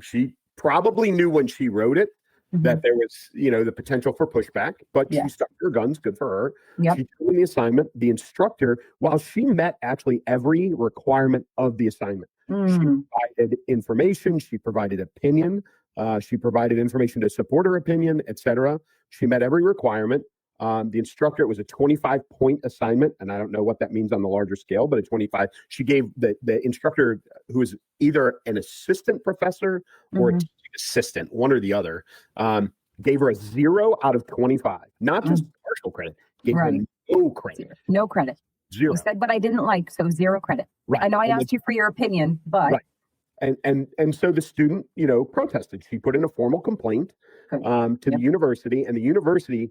she probably knew when she wrote it that there was, the potential for pushback, but she stuck to her guns. Good for her. She took the assignment. The instructor, while she met actually every requirement of the assignment, she provided information, she provided opinion, she provided information to support her opinion, etc. She met every requirement. The instructor, it was a 25-point assignment, and I don't know what that means on the larger scale, but a 25. She gave the instructor, who is either an assistant professor or a teaching assistant, one or the other, gave her a 0 out of 25. Not just partial credit, gave her no credit. No credit. 0. You said, but I didn't like, so 0 credit. Right. I know I asked you for your opinion, but. Right. And so the student, protested. She put in a formal complaint to the university, and the university,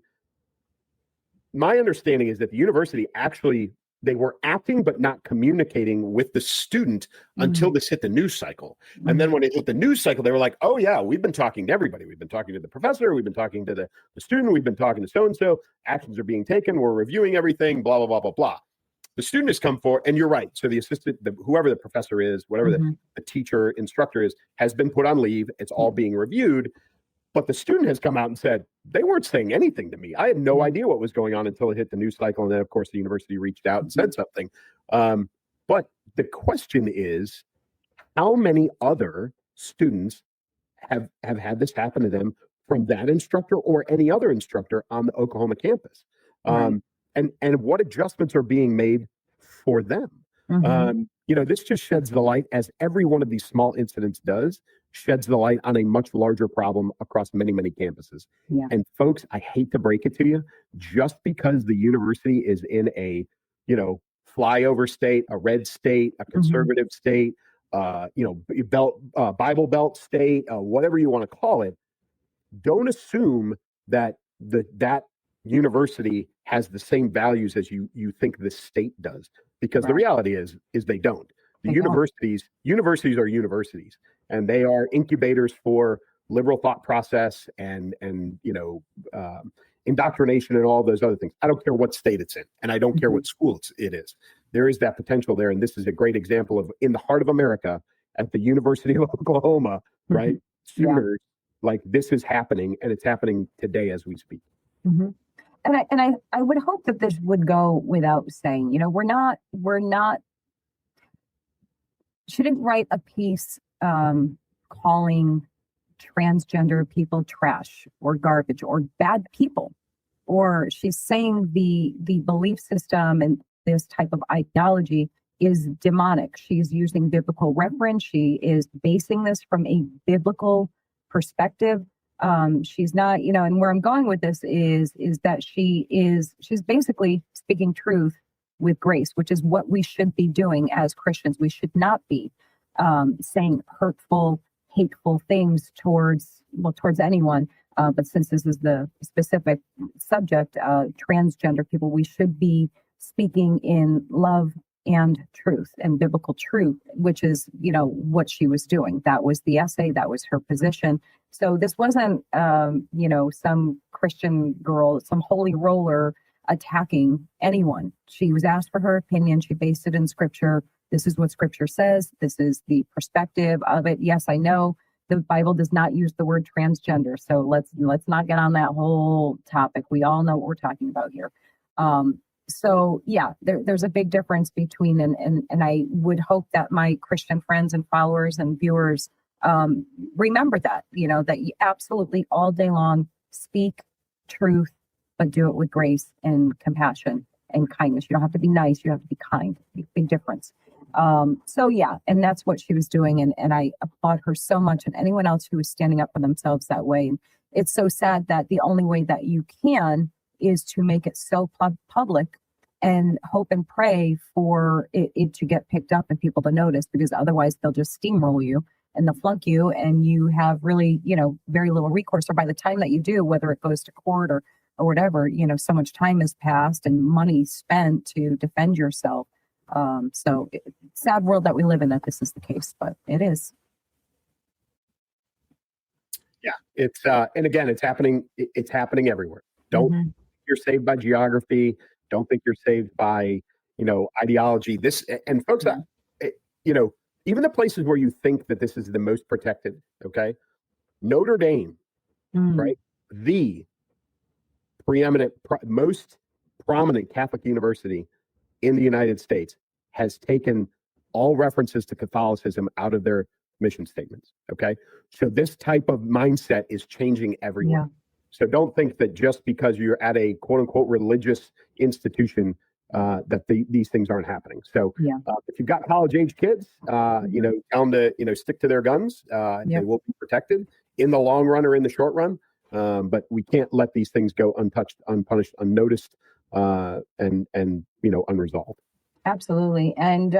my understanding is that the university actually they were acting but not communicating with the student until this hit the news cycle. And then when it hit the news cycle, they were like, oh yeah, we've been talking to everybody. We've been talking to the professor. We've been talking to the student. We've been talking to so-and-so. Actions are being taken. We're reviewing everything, blah, blah, blah, blah, blah. The student has come forward, and you're right. So the assistant, whoever the professor is, whatever the teacher, instructor is, has been put on leave. It's all being reviewed. But the student has come out and said, they weren't saying anything to me. I had no idea what was going on until it hit the news cycle. And then, of course, the university reached out and said something. But the question is, how many other students have had this happen to them from that instructor or any other instructor on the Oklahoma campus? And what adjustments are being made for them? This just sheds the light, as every one of these small incidents does, sheds the light on a much larger problem across many, many campuses. And folks, I hate to break it to you, just because the university is in a, flyover state, a red state, a conservative state, Bible Belt state, whatever you want to call it, don't assume that that university has the same values as you think the state does, because the reality is they don't. The universities are universities, and they are incubators for liberal thought process and indoctrination and all those other things. I don't care what state it's in, and I don't care what school it is. There is that potential there, and this is a great example of, in the heart of America, at the University of Oklahoma, right? Sooner, like, this is happening, and it's happening today as we speak. And I would hope that this would go without saying. We're not. She didn't write a piece calling transgender people trash or garbage or bad people, or she's saying the belief system and this type of ideology is demonic. She's using biblical reference. She is basing this from a biblical perspective. She's not, and where I'm going with this is that she's basically speaking truth with grace, which is what we should be doing as Christians. We should not be saying hurtful, hateful things towards anyone. But since this is the specific subject, transgender people, we should be speaking in love and truth and biblical truth, which is, what she was doing. That was the essay. That was her position. So this wasn't, some Christian girl, some holy roller attacking anyone. She was asked for her opinion. She based it in scripture. This is what scripture says. This is the perspective of it. Yes, I know the Bible does not use the word transgender. So let's not get on that whole topic. We all know what we're talking about here. So yeah, there's a big difference between, and I would hope that my Christian friends and followers and viewers remember that, that you absolutely all day long speak truth, but do it with grace and compassion and kindness. You don't have to be nice. You have to be kind. Big difference. So yeah, and that's what she was doing. And I applaud her so much, and anyone else who is standing up for themselves that way. And it's so sad that the only way that you can is to make it so public and hope and pray for it to get picked up and people to notice, because otherwise they'll just steamroll you and they'll flunk you, and you have really, very little recourse. Or by the time that you do, whether it goes to court or whatever, so much time has passed and money spent to defend yourself. So sad world that we live in that this is the case, but it is. Yeah, it's and again, it's happening. It's happening everywhere. Don't think you're saved by geography. Don't think you're saved by ideology. This, and folks, even the places where you think that this is the most protected. Okay, Notre Dame, right? The preeminent, most prominent Catholic university in the United States has taken all references to Catholicism out of their mission statements. Okay, so this type of mindset is changing everywhere. Yeah. So don't think that just because you're at a quote unquote religious institution that these things aren't happening. So if you've got college age kids, tell them to stick to their guns. They will be protected in the long run or in the short run. But we can't let these things go untouched, unpunished, unnoticed, and unresolved. Absolutely. And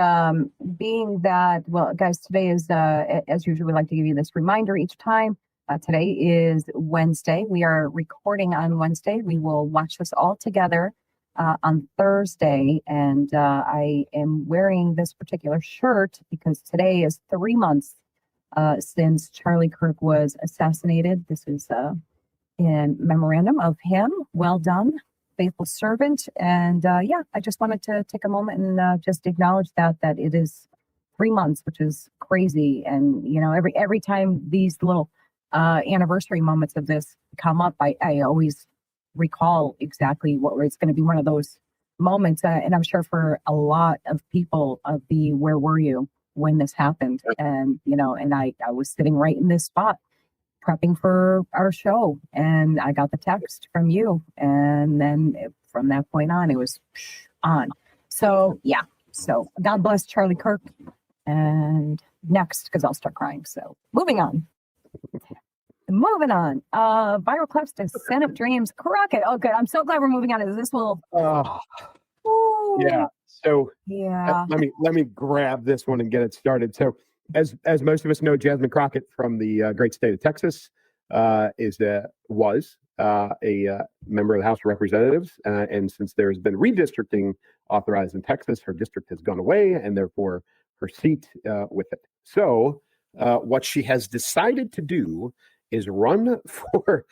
being that, well, guys, today is, as usual, we like to give you this reminder each time. Today is Wednesday. We are recording on Wednesday. We will watch this all together on Thursday, and I am wearing this particular shirt because today is 3 months since Charlie Kirk was assassinated. This is in memorandum of him. Well done, faithful servant. And yeah, I just wanted to take a moment and just acknowledge that it is 3 months, which is crazy. And you know, every time these little anniversary moments of this come up, I always recall exactly what it's going to be one of those moments. And I'm sure for a lot of people of the where were you when this happened? And, you know, and I was sitting right in this spot prepping for our show, and I got the text from you. And then from that point on, it was on. So yeah. So God bless Charlie Kirk. And next, because I'll start crying. So moving on. Viral clips to Senate dreams. Crockett. Oh, good. I'm so glad we're moving on. Is this will? Yeah. So yeah. let me grab this one and get it started. So as most of us know, Jasmine Crockett from the great state of Texas was a member of the House of Representatives, and since there has been redistricting authorized in Texas, her district has gone away, and therefore her seat with it. So what she has decided to do is run for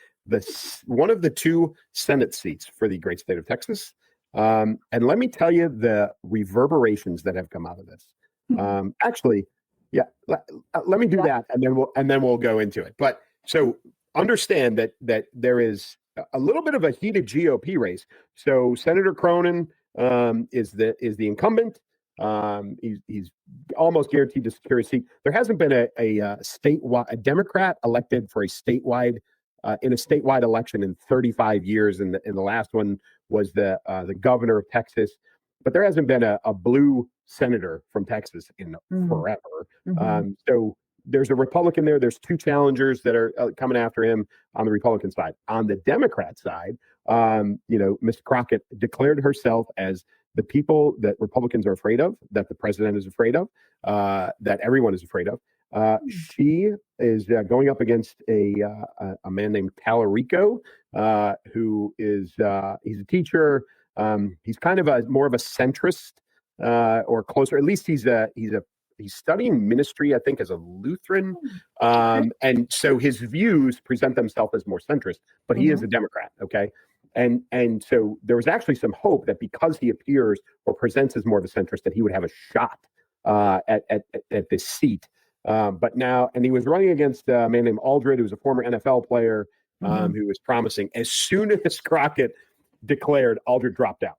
one of the two Senate seats for the great state of Texas. And let me tell you the reverberations that have come out of this. Actually, yeah, let me do that, and then we'll go into it. But so understand that there is a little bit of a heated GOP race. So Senator Cronin is the incumbent. He's almost guaranteed to secure a seat. There hasn't been a Democrat elected for a statewide in a statewide election in 35 years, and the last one was the governor of Texas. But there hasn't been a blue senator from Texas in forever. So there's a Republican there. There's two challengers that are coming after him on the Republican side. On the Democrat side, Ms. Crockett declared herself as the people that Republicans are afraid of, that the president is afraid of, that everyone is afraid of. She is going up against a man named Tallarico, who is he's a teacher. He's kind of more of a centrist, or closer. At least he's studying ministry, I think, as a Lutheran, and so his views present themselves as more centrist. But he is a Democrat. Okay. And so there was actually some hope that because he appears or presents as more of a centrist, that he would have a shot at this seat. But now, and he was running against a man named Aldred, who was a former NFL player, who was promising. As soon as Crockett declared, Aldred dropped out.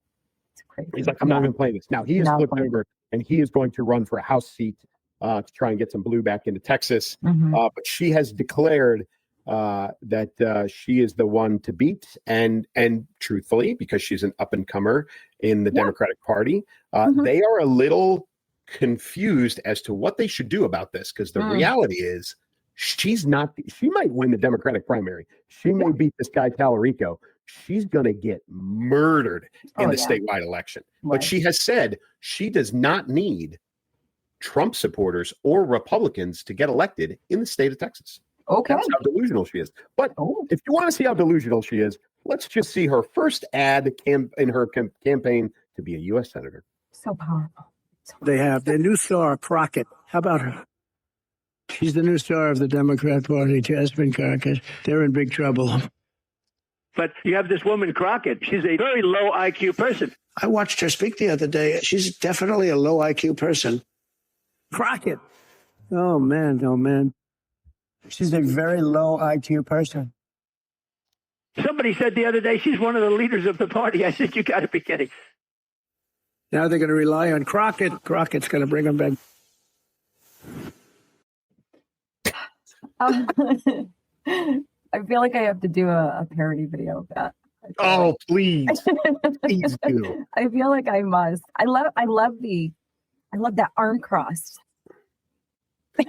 He's like, I'm not going to play this. Now he is flipped over, and he is going to run for a House seat to try and get some blue back into Texas. But she has declared that she is the one to beat, and truthfully, because she's an up and comer in the Democratic Party, they are a little confused as to what they should do about this, because the reality is she might win the Democratic primary. She may beat this guy Tallarico. She's going to get murdered in the statewide election. But she has said she does not need Trump supporters or Republicans to get elected in the state of Texas. Okay. That's how delusional she is. But if you want to see how delusional she is, let's just see her first ad in her campaign to be a U.S. Senator. So powerful. They have their new star, Crockett. How about her? She's the new star of the Democrat Party, Jasmine Crockett. They're in big trouble. But you have this woman, Crockett. She's a very low IQ person. I watched her speak the other day. She's definitely a low IQ person. Crockett. Oh, man. She's a very low IQ person. Somebody said the other day she's one of the leaders of the party. I said, you got to be kidding. Now they're going to rely on Crockett. Crockett's going to bring them back. I feel like I have to do a parody video of that. Oh, please. Please do. I feel like I must. I love that arm crossed. I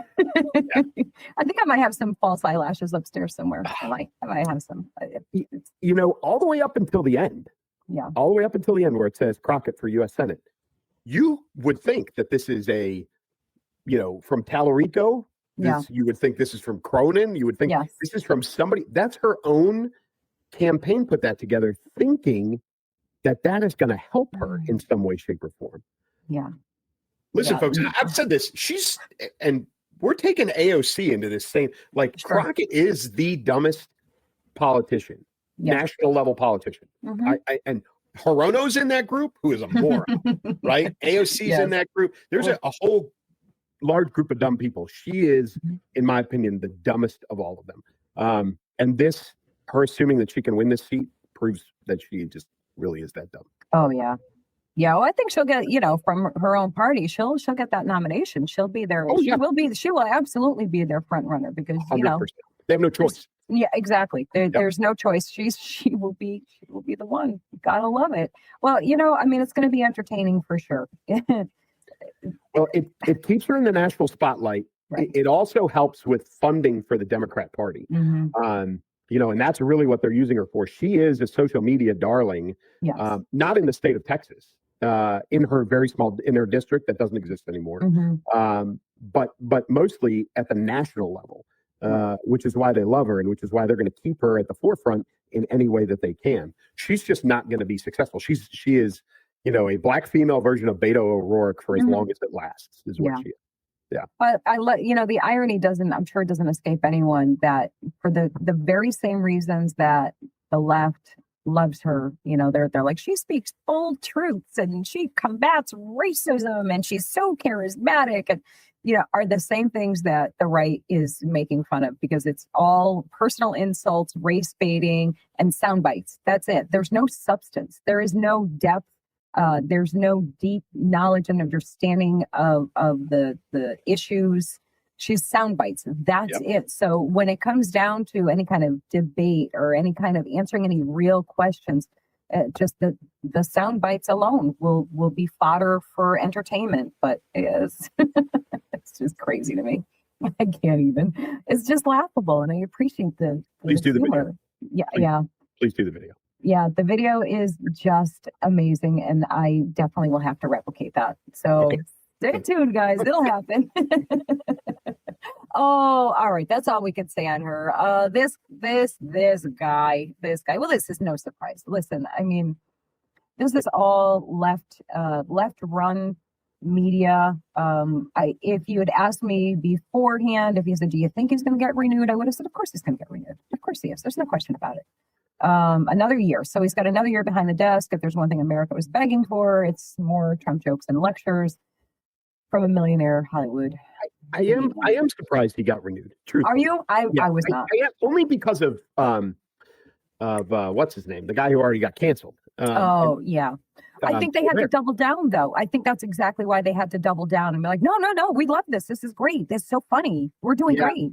think I might have some false eyelashes upstairs somewhere. I might have some. All the way up until the end. Yeah. All the way up until the end where it says Crockett for U.S. Senate. You would think that this is from Tallarico. You would think this is from Cronin. You would think this is from somebody. That's her own campaign put that together, thinking that is going to help her in some way, shape, or form. Yeah. Listen, Yeah. folks, I've said this. And we're taking AOC into this same, like, Sure. Crockett is the dumbest politician, Yes. national level politician. Mhm. And Hirono's in that group, who is a moron, right? AOC's Yes. in that group. There's a whole large group of dumb people. She is, in my opinion, the dumbest of all of them. And her assuming that she can win this seat proves that she just really is that dumb. Oh yeah. Yeah, well, I think she'll get, from her own party, she'll get that nomination. She'll be there. Oh, yeah. She will absolutely be their front runner because 100%. They have no choice. Yeah, exactly. There's no choice. She will be the one. Gotta love it. Well, it's going to be entertaining for sure. Well, it keeps her in the national spotlight. Right. It also helps with funding for the Democrat Party. Mhm. And that's really what they're using her for. She is a social media darling, Yes. not in the state of Texas, in her in her district that doesn't exist anymore, Mhm. but mostly at the national level, which is why they love her and which is why they're going to keep her at the forefront in any way that they can. She's just not going to be successful. She is, a black female version of Beto O'Rourke for as long as it lasts, is what she is. Yeah. But the irony I'm sure it doesn't escape anyone that for the very same reasons that the left loves her, they're like, she speaks bold truths and she combats racism and she's so charismatic and, are the same things that the right is making fun of because it's all personal insults, race baiting, and sound bites. That's it. There's no substance. There is no depth. There's no deep knowledge and understanding of the issues. She's sound bites. That's it. So when it comes down to any kind of debate or any kind of answering any real questions, just the sound bites alone will be fodder for entertainment. But it's just crazy to me. I can't even. It's just laughable, and I appreciate the Please do the humor. video. Please do the video. Yeah, the video is just amazing, and I definitely will have to replicate that. So stay tuned, guys. It'll happen. Oh, all right. That's all we can say on her. This guy. Well, this is no surprise. Listen, I mean, this is all left run media. If you had asked me beforehand, if you said, "Do you think he's going to get renewed?" I would have said, "Of course he's going to get renewed. Of course he is. There's no question about it." Another year. So he's got another year behind the desk. If there's one thing America was begging for, it's more Trump jokes and lectures from a millionaire Hollywood. I am surprised he got renewed. Truthfully. Are you? I was not. I am, only because of what's his name, the guy who already got canceled. Yeah. I think they had to double down, though. I think that's exactly why they had to double down and be like, no, we love this. This is great. This is so funny. We're doing great.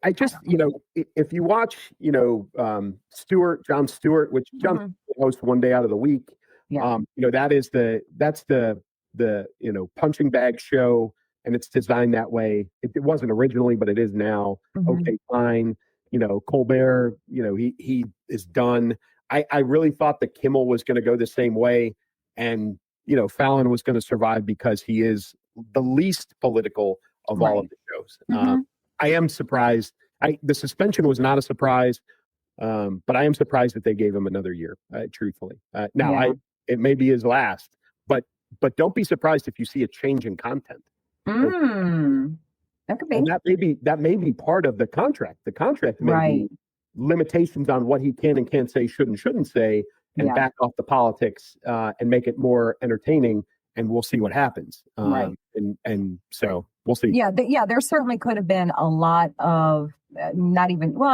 I just, if you watch, Jon Stewart, which Jon hosts one day out of the week, that's the punching bag show, and it's designed that way. It wasn't originally, but it is now. Okay, fine. Colbert, he is done. I really thought that Kimmel was going to go the same way, and Fallon was going to survive because he is the least political of all of the shows. I am surprised. The suspension was not a surprise, but I am surprised that they gave him another year. Truthfully, it may be his last, but don't be surprised if you see a change in content. That could be. And that may be part of the contract. The contract may be limitations on what he can and can't say, shouldn't say, and back off the politics and make it more entertaining. And we'll see what happens. And so we'll see. There certainly could have been a lot of I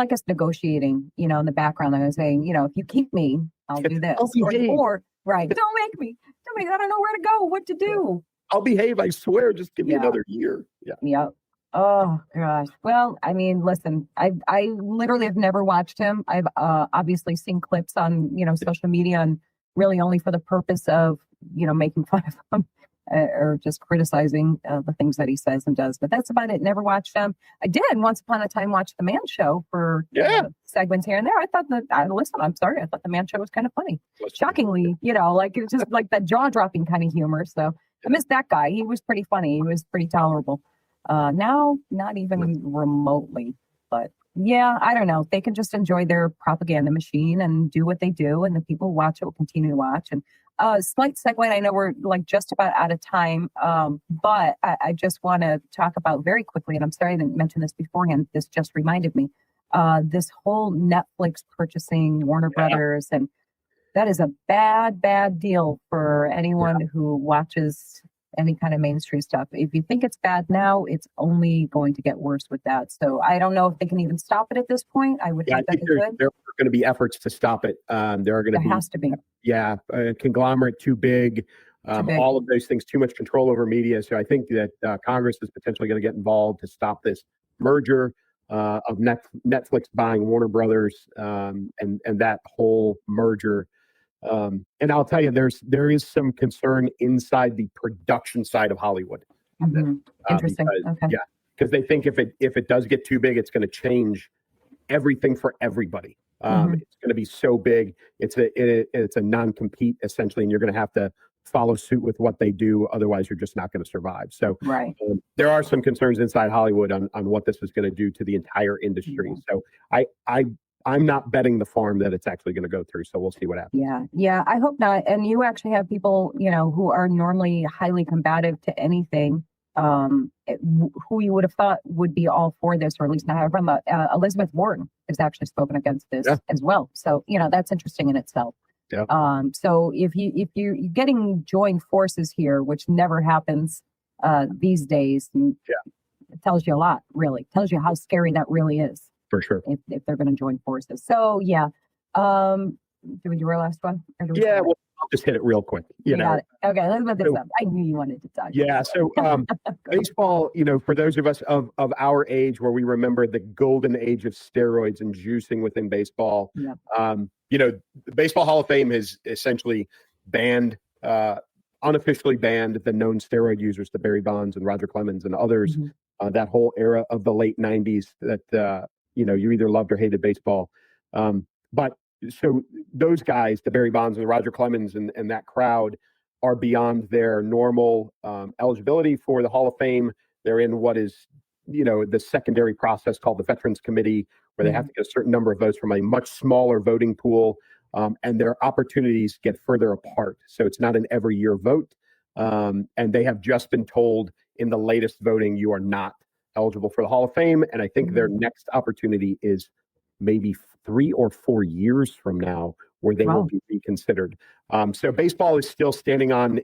guess negotiating, in the background. I was saying, if you keep me, I'll do this. Or don't make me. I don't know where to go, what to do. I'll behave, I swear. Just give me another year. Yeah. Oh gosh. Well, I mean, listen, I literally have never watched him. I've obviously seen clips on, social media, and really only for the purpose of, making fun of him or just criticizing the things that he says and does. But that's about it. Never watched him. I did once upon a time watch The Man Show for segments here and there. I thought I'm sorry. I thought The Man Show was kind of funny. Shockingly, like it was just like that jaw dropping kind of humor. So I missed that guy. He was pretty funny. He was pretty tolerable. Now, not even remotely. But yeah, I don't know. They can just enjoy their propaganda machine and do what they do, and the people who watch it will continue to watch. And Slight segue. I know we're like just about out of time, but I just want to talk about very quickly, and I'm sorry I didn't mention this beforehand. This just reminded me. This whole Netflix purchasing Warner Brothers, and that is a bad deal for anyone who watches any kind of mainstream stuff. If you think it's bad now, it's only going to get worse with that. So I don't know if they can even stop it at this point. I would think that they could. There are going to be efforts to stop it. There are going to be. There has to be. Yeah, conglomerate too big. All of those things, too much control over media. So I think that Congress is potentially going to get involved to stop this merger of Netflix buying Warner Brothers and that whole merger. And I'll tell you, there is some concern inside the production side of Hollywood. Interesting. Because they think if it does get too big, it's going to change everything for everybody. It's going to be so big. It's a non-compete essentially, and you're going to have to follow suit with what they do. Otherwise, you're just not going to survive. So there are some concerns inside Hollywood on what this is going to do to the entire industry. So I'm not betting the farm that it's actually going to go through. So we'll see what happens. Yeah. I hope not. And you actually have people, who are normally highly combative to anything, who you would have thought would be all for this, or at least not have from Elizabeth Warren has actually spoken against this as well. So, that's interesting in itself. Yeah. So if you're getting joined forces here, which never happens these days, it tells you a lot, really. It tells you how scary that really is. For sure. If they're going to join forces. So, do we do our last one? Well, I'll just hit it real quick. Got it. Okay, let's put this up. I knew you wanted to talk. Yeah. So baseball, for those of us of our age where we remember the golden age of steroids and juicing within baseball, the Baseball Hall of Fame has essentially unofficially banned the known steroid users, the Barry Bonds and Roger Clemens and others, that whole era of the late 90s that, you either loved or hated baseball. But so those guys, the Barry Bonds and the Roger Clemens and that crowd are beyond their normal eligibility for the Hall of Fame. They're in what is, the secondary process called the Veterans Committee, where they have to get a certain number of votes from a much smaller voting pool, and their opportunities get further apart. So it's not an every year vote. And they have just been told in the latest voting, you are not eligible for the Hall of Fame. And I think their next opportunity is maybe 3 or 4 years from now, where they will be reconsidered. So baseball is still standing on,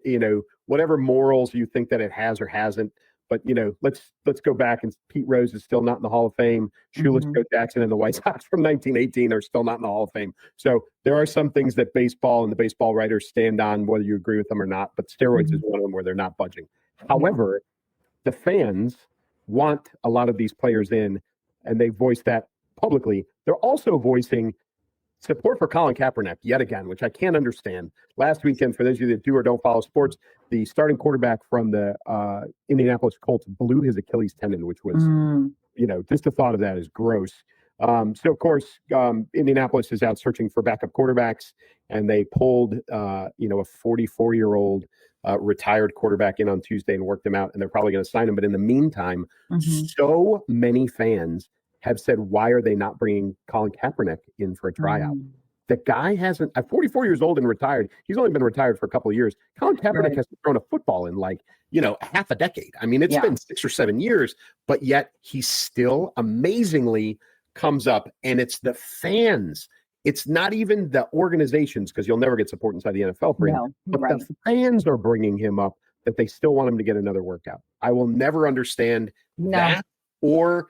whatever morals you think that it has or hasn't. But, let's go back, and Pete Rose is still not in the Hall of Fame. Shoeless Joe Jackson and the White Sox from 1918 are still not in the Hall of Fame. So there are some things that baseball and the baseball writers stand on, whether you agree with them or not. But steroids is one of them where they're not budging. However, the fans want a lot of these players in, and they voice that publicly. They're also voicing support for Colin Kaepernick yet again, which I can't understand. Last weekend, for those of you that do or don't follow sports, the starting quarterback from the Indianapolis Colts blew his Achilles tendon, which was, just the thought of that is gross. So of course, Indianapolis is out searching for backup quarterbacks, and they pulled, a 44-year-old retired quarterback in on Tuesday and worked him out, and they're probably going to sign him. But in the meantime, so many fans have said, why are they not bringing Colin Kaepernick in for a tryout? The guy hasn't, at 44 years old and retired, he's only been retired for a couple of years. Colin Kaepernick hasn't thrown a football in half a decade. I mean, it's been 6 or 7 years, but yet he still amazingly comes up, and it's the fans. It's not even the organizations, because you'll never get support inside the NFL for him, but the fans are bringing him up, that they still want him to get another workout. I will never understand that, or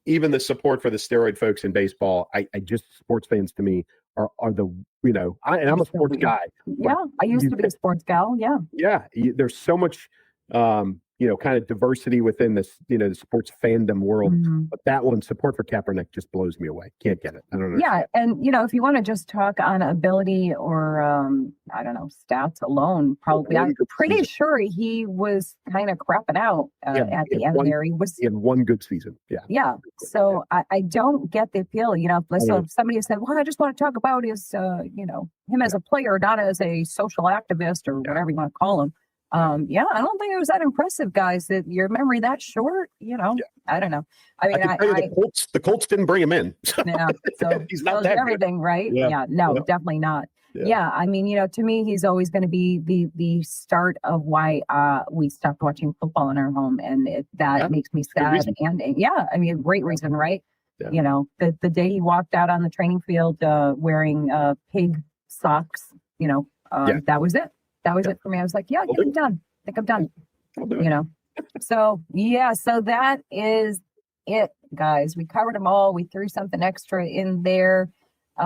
even the support for the steroid folks in baseball. I just, sports fans to me are the, I'm a sports guy. Yeah, I used to be a sports gal. Yeah. Yeah. There's so much, kind of diversity within this, the sports fandom world. But that one, support for Kaepernick, just blows me away. Can't get it. I don't know. Yeah. And, if you want to just talk on ability or, stats alone, probably, I'm pretty sure he was kind of crapping out at the end there. He had one good season. Yeah. Yeah. So I don't get the appeal. So if somebody said, well, I just want to talk about his, him as a player, not as a social activist or whatever you want to call him. I don't think it was that impressive, guys. That your memory that short, I don't know. I mean, the Colts didn't bring him in. Yeah, so he's not that everything, good. Right? Yeah, no, definitely not. Yeah. I mean, to me, he's always going to be the start of why we stopped watching football in our home. And that makes me sad. And I mean, a great reason, right? Yeah. The day he walked out on the training field wearing pig socks, that was it. That was it for me. I was like, I think I'm done. So that is it, guys. We covered them all. We threw something extra in there. We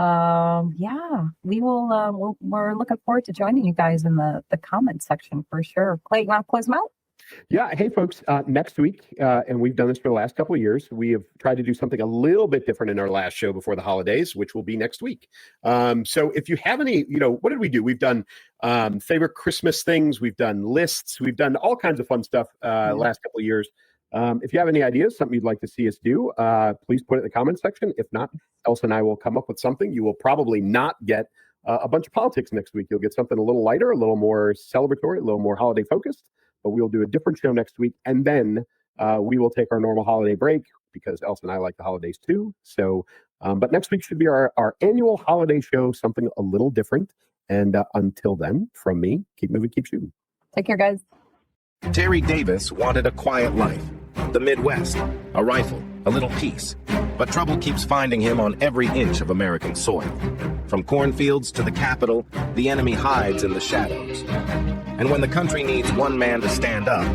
will, we're looking forward to joining you guys in the comment section for sure. Clay, you want to close them out? Yeah. Hey, folks, next week, and we've done this for the last couple of years, we have tried to do something a little bit different in our last show before the holidays, which will be next week. So if you have any, what did we do? We've done favorite Christmas things. We've done lists. We've done all kinds of fun stuff last couple of years. If you have any ideas, something you'd like to see us do, please put it in the comment section. If not, Elsa and I will come up with something. You will probably not get a bunch of politics next week. You'll get something a little lighter, a little more celebratory, a little more holiday focused. But we'll do a different show next week. And then we will take our normal holiday break because Elsa and I like the holidays too. So, but next week should be our annual holiday show, something a little different. And until then, from me, keep moving, keep shooting. Take care, guys. Terry Davis wanted a quiet life, the Midwest, a rifle, a little peace. But trouble keeps finding him on every inch of American soil. From cornfields to the Capitol, the enemy hides in the shadows. And when the country needs one man to stand up,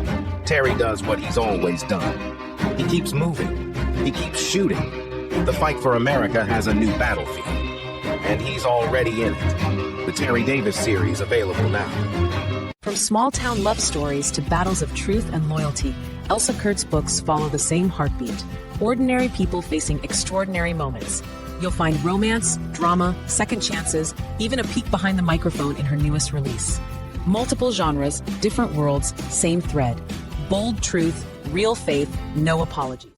Terry does what he's always done. He keeps moving. He keeps shooting. The fight for America has a new battlefield. And he's already in it. The Terry Davis series available now. From small-town love stories to battles of truth and loyalty, Elsa Kurt's books follow the same heartbeat. Ordinary people facing extraordinary moments. You'll find romance, drama, second chances, even a peek behind the microphone in her newest release. Multiple genres, different worlds, same thread. Bold truth, real faith, no apology.